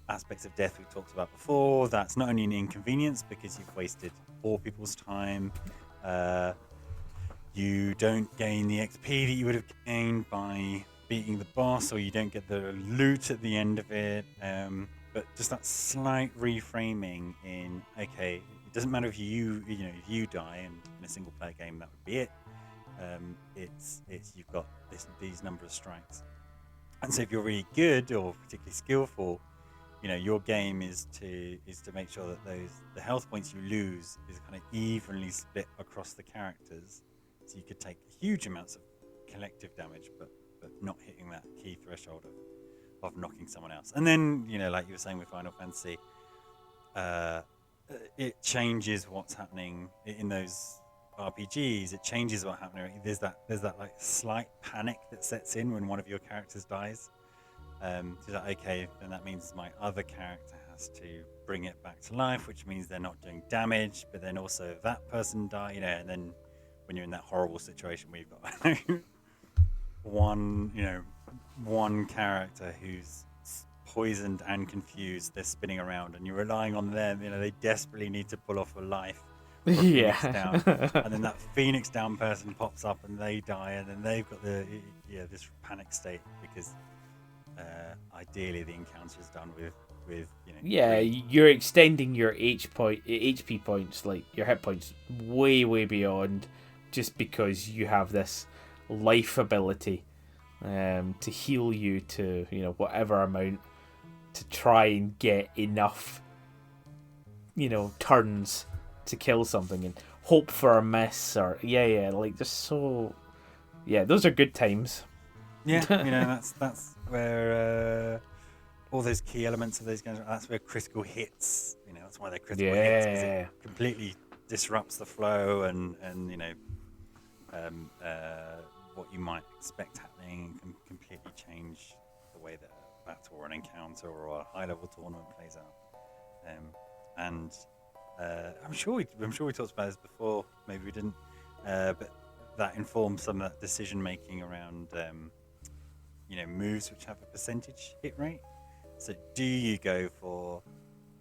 aspects of death we talked about before, that's not only an inconvenience because you've wasted 4 people's time, you don't gain the XP that you would have gained by beating the boss, or you don't get the loot at the end of it, but just that slight reframing in, okay, it doesn't matter if if you die in a single player game, that would be it. It's you've got these number of strikes, and so if you're really good or particularly skillful, your game is to make sure that the health points you lose is kind of evenly split across the characters, so you could take huge amounts of collective damage, but not hitting that key threshold of knocking someone else. And then, like you were saying with Final Fantasy, it changes what's happening in those RPGs. It changes what's happening. There's that like slight panic that sets in when one of your characters dies. So that, okay, then that means my other character has to bring it back to life, which means they're not doing damage, but then also if that person dies, and then when you're in that horrible situation where you've got one character who's poisoned and confused, they're spinning around and you're relying on them, they desperately need to pull off a life. Yeah. Down. And then that Phoenix Down person pops up and they die, and then they've got this panic state because ideally the encounter is done with you're extending your HP points, like your hit points, way beyond just because you have this life ability to heal you to whatever amount to try and get enough turns to kill something and hope for a miss, or like just so those are good times. That's where all those key elements of those games, that's where critical hits, that's why they're critical hits, because it completely disrupts the flow and what you might expect happening, can completely change the way that a battle or an encounter or a high level tournament plays out. I'm sure we talked about this before, maybe we didn't, but that informs some of that decision making around moves which have a percentage hit rate. So do you go for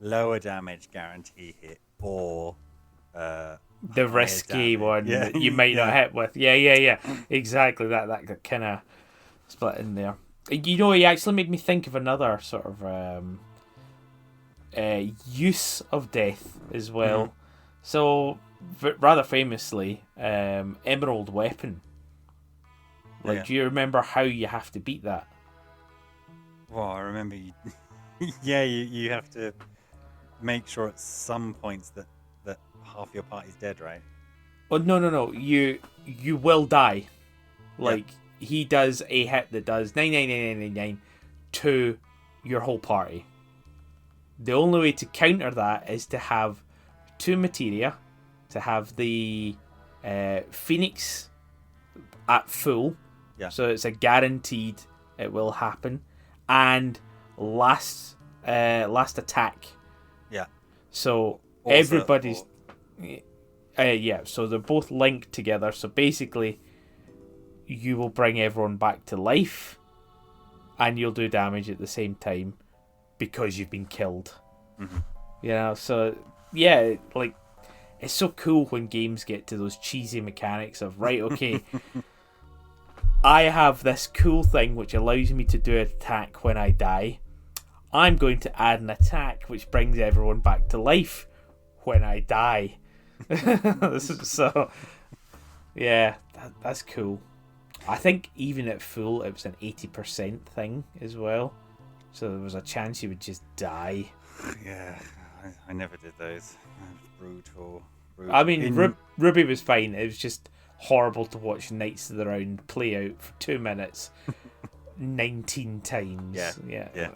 lower damage guarantee hit or the risky one that you might not hit with. Yeah. Exactly. That kind of split in there. You know, he actually made me think of another sort of use of death as well. Mm-hmm. So, rather famously, Emerald Weapon. Like, do you remember how you have to beat that? Well, I remember you have to make sure at some points that half your party's dead, right? Oh, no. You will die. Like, he does a hit that does 99999 to your whole party. The only way to counter that is to have 2 materia, to have the Phoenix at full. Yeah. So it's a guaranteed it will happen. And last attack. Yeah. So also, everybody's... so they're both linked together. So basically, you will bring everyone back to life, and you'll do damage at the same time because you've been killed. Mm-hmm. You know, so yeah, like, it's so cool when games get to those cheesy mechanics of, right, okay, I have this cool thing which allows me to do an attack when I die. I'm going to add an attack which brings everyone back to life when I die. So, yeah, that's cool. I think even at full, it was an 80% thing as well. So there was a chance you would just die. Yeah, I never did those. Brutal. I mean, Ruby was fine. It was just horrible to watch Knights of the Round play out for 2 minutes 19 times. Yeah.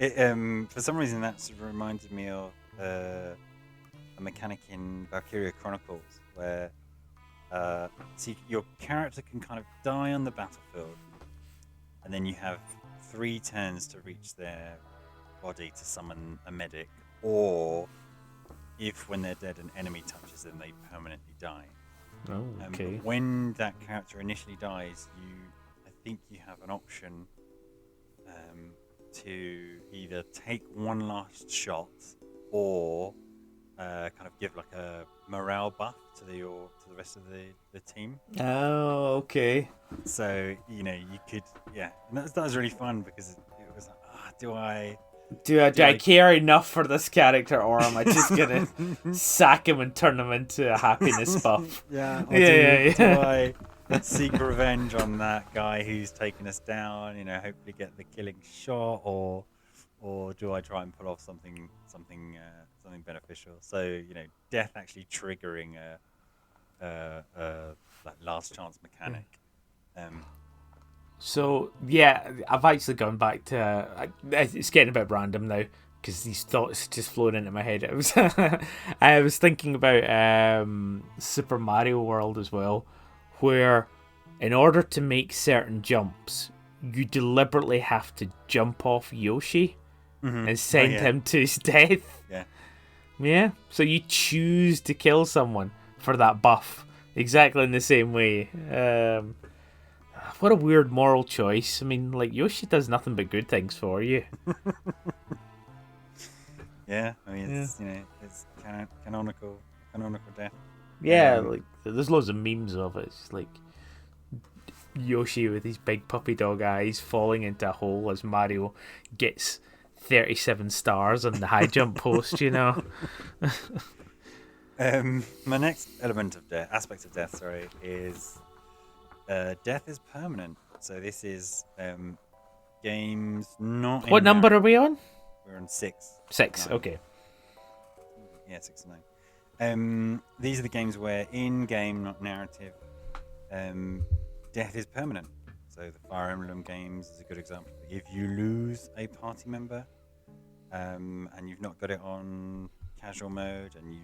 It, for some reason, that sort of reminded me of a mechanic in Valkyria Chronicles where your character can kind of die on the battlefield, and then you have 3 turns to reach their body to summon a medic, or if when they're dead an enemy touches them, they permanently die. Oh, okay. But when that character initially dies, I think you have an option to either take one last shot or kind of give like a morale buff to the rest of the team. Oh, okay. So you could, and that was really fun because it was like, do I care enough for this character, or am I just gonna sack him and turn him into a happiness buff? Do I seek revenge on that guy who's taken us down? Hopefully get the killing shot, or do I try and pull off something beneficial? So death actually triggering a like last chance mechanic. So yeah, I've actually gone back to. It's getting a bit random now because these thoughts just flowing into my head. I was thinking about Super Mario World as well, where in order to make certain jumps, you deliberately have to jump off Yoshi and send him to his death. Yeah. So you choose to kill someone for that buff, exactly in the same way. What a weird moral choice. I mean, like, Yoshi does nothing but good things for you. Yeah, I mean, it's canonical death. Yeah, like, there's loads of memes of it. It's just like Yoshi with his big puppy dog eyes falling into a hole as Mario gets 37 stars on the high jump post, My next aspect of death, is death is permanent. So this is games not. What number are we on? We're on 6. 6, 9. okay. Yeah, 6 and 9. These are the games where in-game, not narrative, death is permanent. So the Fire Emblem games is a good example. If you lose a party member, and you've not got it on casual mode, and you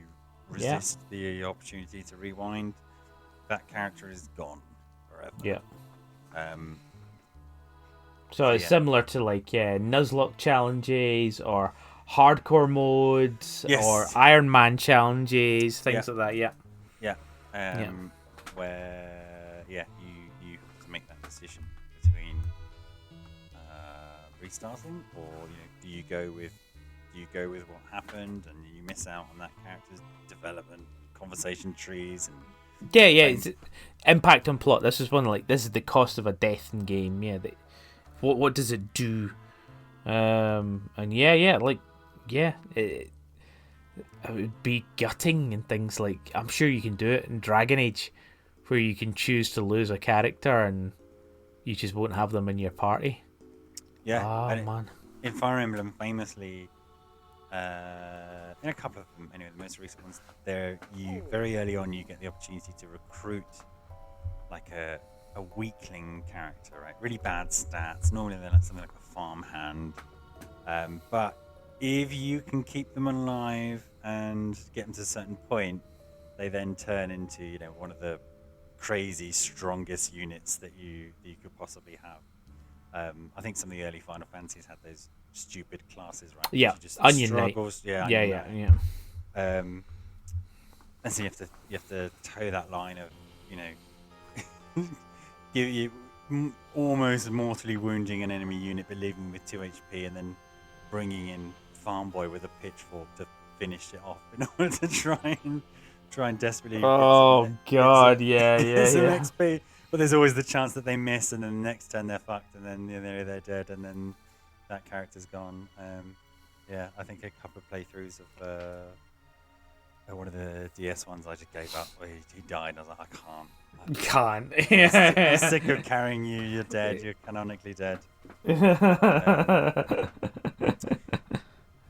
resist the opportunity to rewind, that character is gone forever. Yeah. So it's similar to like Nuzlocke challenges or hardcore modes or Iron Man challenges, things like that. Where you have to make that decision between restarting or do you go with Do you go with what happened and you miss out on that character's development, conversation trees, and yeah, it's impact on plot. This is one like this is the cost of a death in game. Yeah, what does it do? And it would be gutting and things like. I'm sure you can do it in Dragon Age, where you can choose to lose a character and you just won't have them in your party. Yeah. Oh man. In Fire Emblem, famously, in a couple of them, anyway, the most recent ones, you very early on you get the opportunity to recruit like a weakling character, right? Really bad stats. Normally they're like something like a farmhand, but if you can keep them alive and get them to a certain point, they then turn into one of the crazy strongest units that you could possibly have. I think some of the early Final Fantasies had those stupid classes, right? Yeah, just Onion Knight. Yeah. And so you have to toe that line of, give you almost mortally wounding an enemy unit, but leaving with 2 HP, and then bringing in Farm Boy with a pitchfork to finish it off in order to try and desperately. Oh God, yeah. XP. But there's always the chance that they miss, and then the next turn they're fucked, and then they're dead, and then that character's gone. I think a couple of playthroughs of one of the DS ones I just gave up. He died, and I was like, I can't. I'm sick of carrying you. You're dead. You're canonically dead.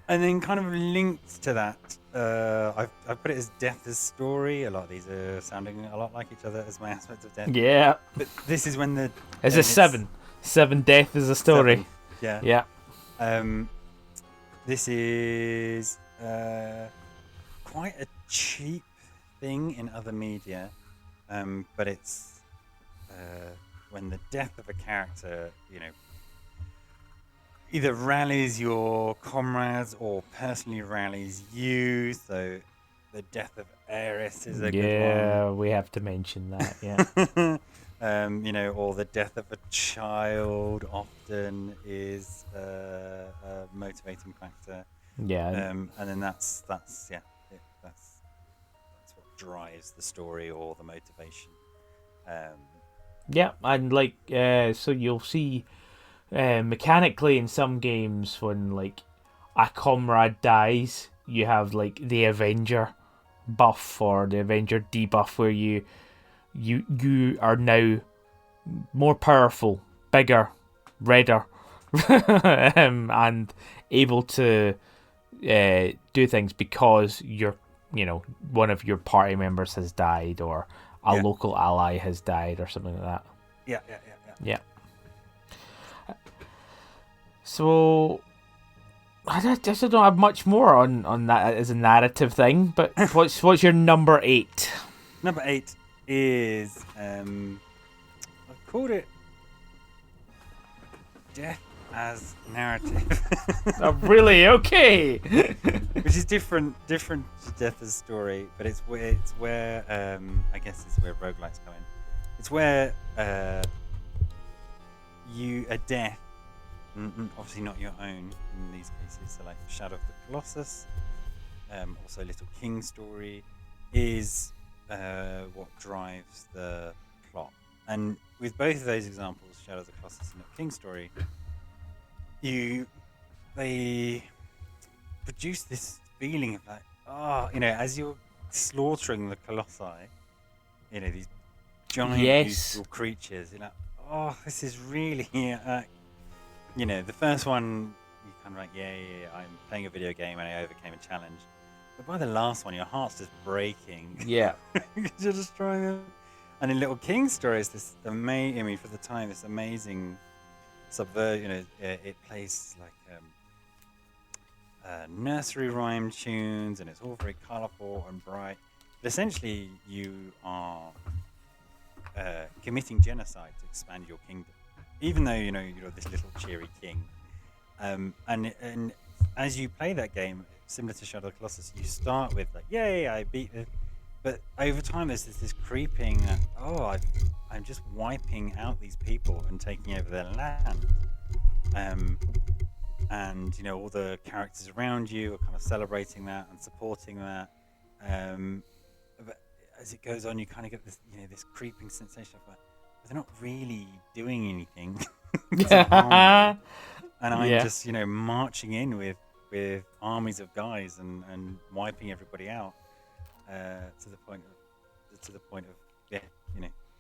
And then kind of linked to that, I've put it as Death as Story. A lot of these are sounding a lot like each other as my aspects of death. Yeah. But this is when It's a 7. 7 Death is a Story. 7. Yeah. This is quite a cheap thing in other media, but it's when the death of a character, either rallies your comrades or personally rallies you. So the death of Aeris is a good one. Yeah, we have to mention that, yeah. Or the death of a child often is a motivating factor. Yeah. And then that's what drives the story or the motivation. Yeah, and so you'll see mechanically in some games when a comrade dies, you have the Avenger buff or the Avenger debuff where you are now more powerful, bigger, redder, and able to do things because one of your party members has died or a local ally has died or something like that. Yeah. So I just don't have much more on that as a narrative thing. But what's your number 8? Number 8 is I've called it Death as Narrative. Oh, really? Okay. Which is different to Death as Story, but it's where I guess it's where roguelikes come in. It's where a death, obviously not your own in these cases, so like Shadow of the Colossus, also Little King Story, is what drives the plot. And with both of those examples, Shadow of the Colossus and Little King Story, they produce this feeling of as you're slaughtering the colossi, these giant beautiful creatures, this is really, the first one, you kind of like, I'm playing a video game and I overcame a challenge. But by the last one, your heart's just breaking. Yeah. You're destroying them. And in Little King Story, it's this amazing, for the time, this amazing subversion. It plays like nursery rhyme tunes, and it's all very colourful and bright. But essentially, you are committing genocide to expand your kingdom, even though you're this little cheery king. And as you play that game, similar to Shadow of the Colossus, you start with yay, I beat it. But over time, there's this creeping, I'm just wiping out these people and taking over their land. and all the characters around you are kind of celebrating that and supporting that. But as it goes on, you kind of get this this creeping sensation of like, they're not really doing anything to harm you. And I'm just marching in with armies of guys and wiping everybody out to the point of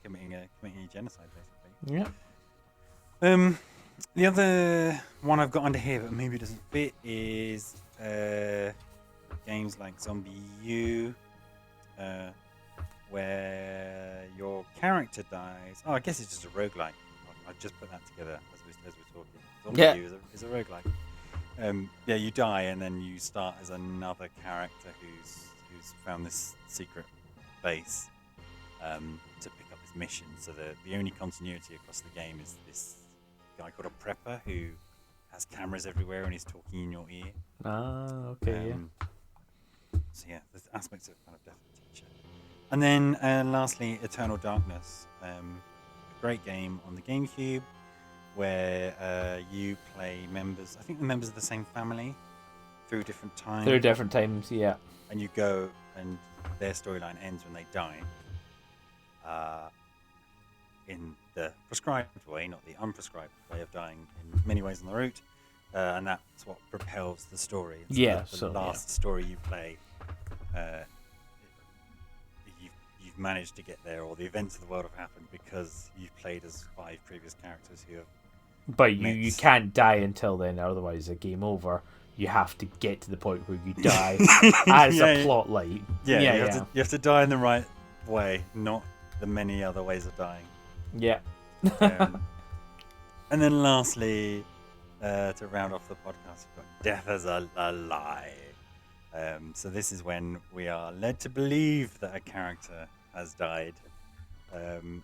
committing a genocide basically. Yeah. The other one I've got under here, but maybe it doesn't fit, is games like Zombie U, where your character dies. Oh, I guess it's just a roguelike. I just put that together as we're talking. Zombie U is a roguelike. You die and then you start as another character who's found this secret base to pick up his mission. So the only continuity across the game is this guy called a prepper who has cameras everywhere and he's talking in your ear. Okay. So there's aspects of kind of death and teacher. And then lastly, Eternal Darkness, a great game on the GameCube where you play members of the same family through different times. Through different times, yeah. And you go and their storyline ends when they die. In the prescribed way, not the unprescribed way of dying in many ways on the route. And that's what propels the story. It's the last story you play, you've managed to get there, or the events of the world have happened because you've played as 5 previous characters who have. But you can't die until then, otherwise a game over. You have to get to the point where you die as a plot line. You have to die in the right way, not the many other ways of dying. Yeah. And then lastly, to round off the podcast, we've got Death as a Lie. So this is when we are led to believe that a character has died,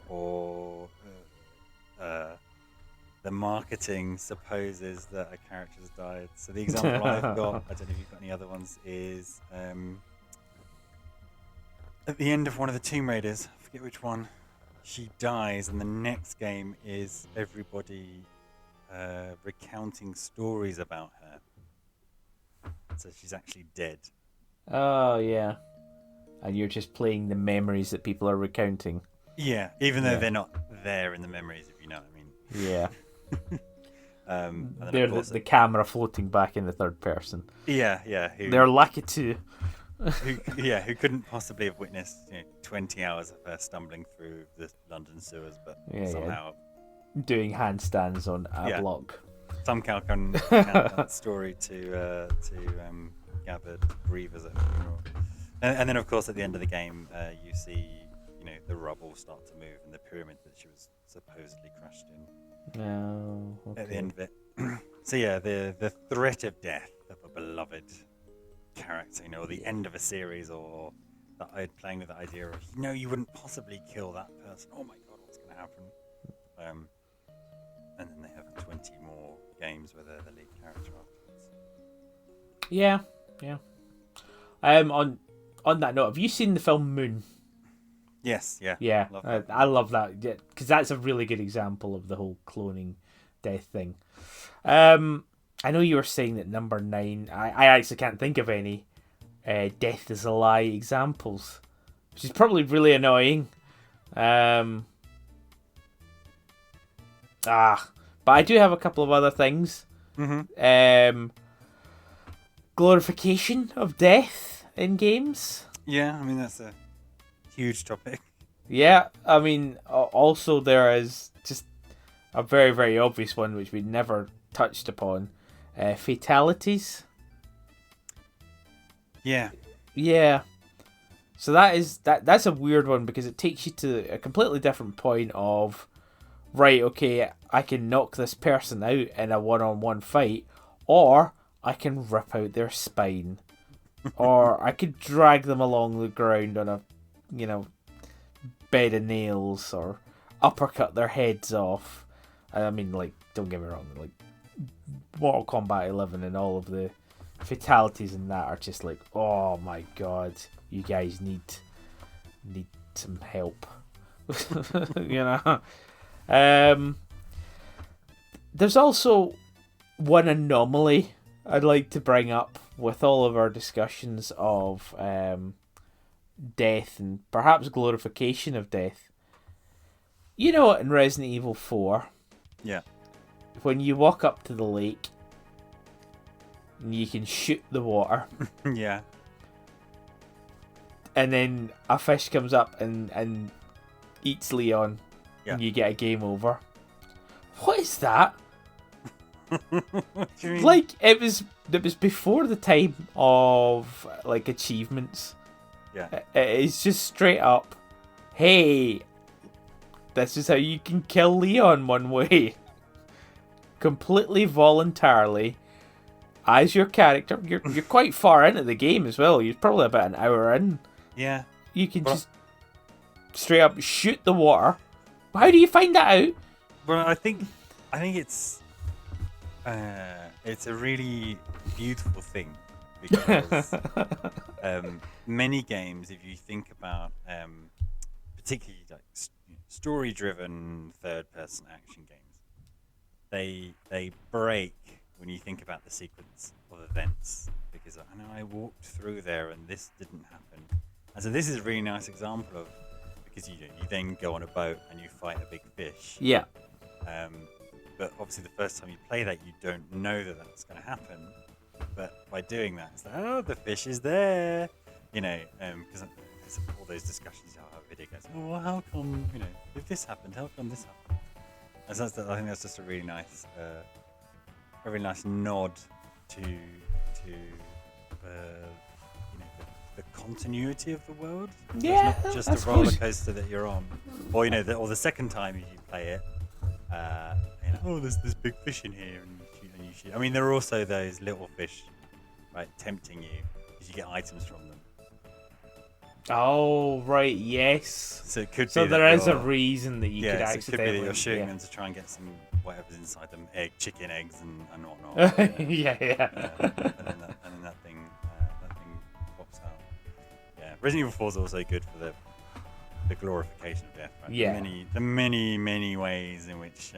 or the marketing supposes that a character's died. So the example I've got, I don't know if you've got any other ones, is at the end of one of the Tomb Raiders, I forget which one, she dies, and the next game is everybody recounting stories about her. So she's actually dead. Oh, yeah. And you're just playing the memories that people are recounting. Yeah, even though they're not there in the memories, if you know what I mean. Yeah. They're the camera floating back in the third person. Yeah. They're lucky too. who couldn't possibly have witnessed 20 hours of her stumbling through the London sewers, but somehow doing handstands on a block. Somehow can count that story to gathered grievers at a funeral. And then, of course, at the end of the game, you see the rubble start to move and the pyramid that she was supposedly crashed in. Oh, okay. At the end of it. So the threat of death of a beloved character, the end of a series, or playing with the idea of you wouldn't possibly kill that person. Oh my god, what's going to happen? And then they have 20 more games where they're the lead character afterwards. Yeah. On that note, have you seen the film Moon? Yes, yeah. Yeah, I love that, because that's a really good example of the whole cloning death thing. I know you were saying that number 9, I actually can't think of any Death is a Lie examples, which is probably really annoying. But I do have a couple of other things. Mm-hmm. Glorification of death in games. Yeah, I mean, that's a huge topic. Yeah, I mean, also there is just a very, very obvious one which we never touched upon. Fatalities. Yeah. So that's a weird one, because it takes you to a completely different point of, right, okay, I can knock this person out in a one-on-one fight, or I can rip out their spine, or I could drag them along the ground on a, bed of nails, or uppercut their heads off. I mean, don't get me wrong, Mortal Kombat 11 and all of the fatalities in that are just oh my god, you guys need some help. There's also one anomaly I'd like to bring up with all of our discussions of death and perhaps glorification of death. You know, in Resident Evil 4, Yeah. when you walk up to the lake and you can shoot the water, Yeah. and then a fish comes up and eats Leon, Yeah. and you get a game over. What is that? What do you mean? Like, it was before the time of like achievements. Yeah. It's just straight up, hey, this is how you can kill Leon one way. Completely voluntarily. As your character, you're quite far into the game as well. You're probably about an hour in. Yeah. You can just straight up shoot the water. How do you find that out? Well, I think it's a really beautiful thing because many games, if you think about particularly like story-driven third-person action games, they break when you think about the sequence of events because I know I walked through there and this didn't happen, and so this is a really nice example of because you then go on a boat and you fight a big fish. Yeah. But obviously, the first time you play that, you don't know that that's going to happen. But by doing that, it's like, oh, the fish is there. You know, because there's all those discussions how video games. Oh, well, how come? You know, if this happened, how come this happened? And so I think that's just a really nice nod to the continuity of the world. Yeah, it's not just I a roller suppose. coaster that you're on, or or the second time you play it. There's this big fish in here, and you shoot. I mean, there are also those little fish, right, tempting you because you get items from them. Oh, right, yes. So it could So be there that is a you're- reason that you could so it could be accidentally. that you're shooting yeah. them to try and get some whatever's inside them, chicken eggs and whatnot. yeah. and then that thing pops out. Yeah, Resident Evil 4 is also good for the glorification of death, right? Yeah. The many ways in which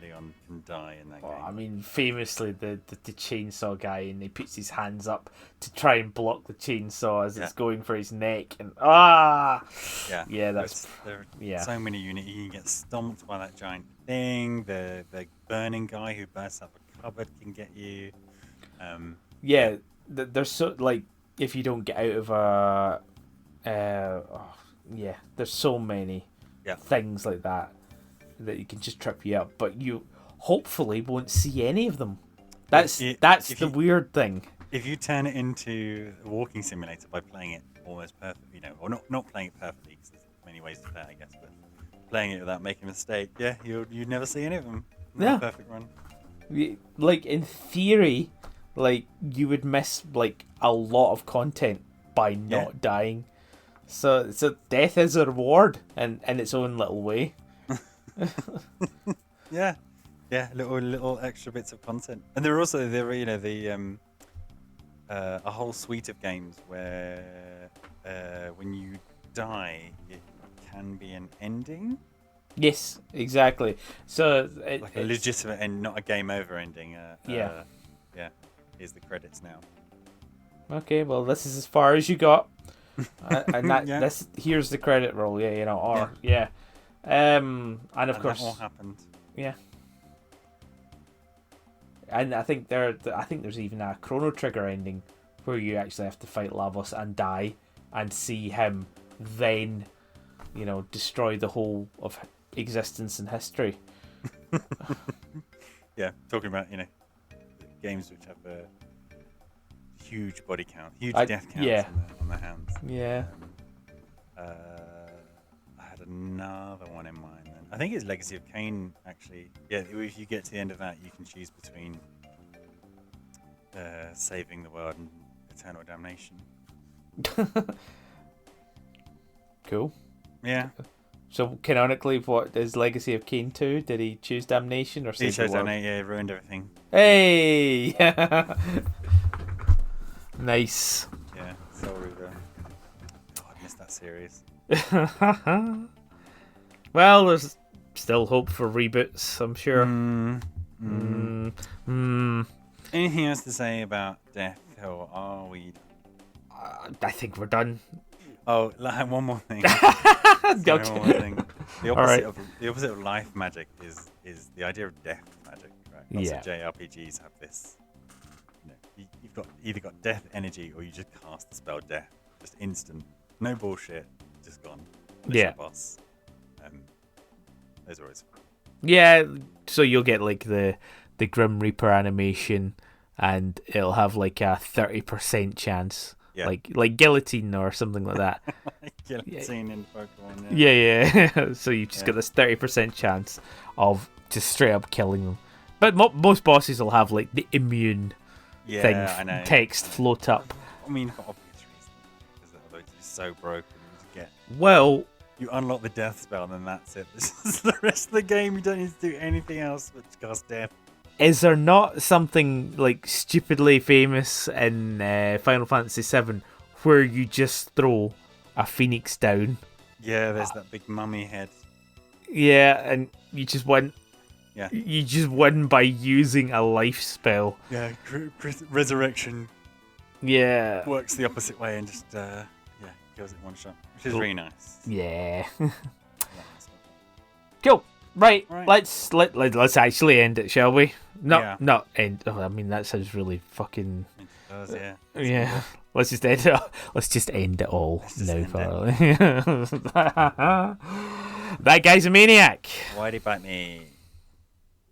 Leon can die in that Well, game. I mean, famously, the chainsaw guy, and he puts his hands up to try and block the chainsaw as it's going for his neck, and yeah, that's there are so many units. You can get stomped by that giant thing. The burning guy who bursts up a cupboard can get you. There's so like if you don't get out of a there's so many things like that you can just trip you up, but you hopefully won't see any of them. That's the weird thing. If you turn it into a walking simulator by playing it almost perfectly, or not playing it perfectly, because there's many ways to play it, I guess, but playing it without making a mistake, you'd never see any of them. Yeah. Perfect run. Like in theory, like you would miss like a lot of content by not dying. So death is a reward in its own little way. Yeah, little extra bits of content, and there are also a whole suite of games where when you die, it can be an ending. Yes, exactly. So Like a legitimate end, not a game over ending. Here's the credits now. Okay, well, this is as far as you got, and that here's the credit roll. And of course that all happened. Yeah. And I think there's even a Chrono Trigger ending where you actually have to fight Lavos and die and see him then, destroy the whole of existence and history. Yeah, talking about games which have a huge body count, huge death counts on the hands. Yeah. I had another one in mind then. I think it's Legacy of Kain, actually. Yeah, if you get to the end of that, you can choose between saving the world and eternal damnation. Cool. Yeah. So canonically, what is Legacy of Kain 2? Did he choose damnation or save He chose the world? damnation, yeah, ruined everything. Hey! Nice. Yeah, Soul Reaver. Oh, I missed that series. Well, there's still hope for reboots, I'm sure. Anything else to say about death, or are we? I think we're done. Oh, one more thing. Sorry, one more thing. The opposite of life magic is the idea of death magic, right? Lots of JRPGs have this. You've got either got death energy or you just cast the spell death, just instant, no bullshit, just gone. Your boss. Those are always fun. Yeah, so you'll get like the Grim Reaper animation, and it'll have like a 30% chance. Yeah. Like guillotine or something like that. Guillotine in Pokemon. Yeah. So you've just got this 30% chance of just straight up killing them. But most bosses will have like the immune text float up. I mean, for obvious reasons, because otherwise it's so broken. You unlock the death spell, and then that's it. This is the rest of the game. You don't need to do anything else but cast death. Is there not something like stupidly famous in Final Fantasy VII where you just throw a phoenix down? Yeah, there's that big mummy head. Yeah, and you just win. Yeah. You just win by using a life spell. Yeah, resurrection. Yeah. Works the opposite way and just kills it in one shot, which is really nice. Yeah. Cool. Right. Let's actually end it, shall we? Not end. Oh, I mean, that sounds really fucking. It does, yeah. Yeah. Let's just end it. Let's just end it all now, Farley. That guy's a maniac. Why'd he bite me?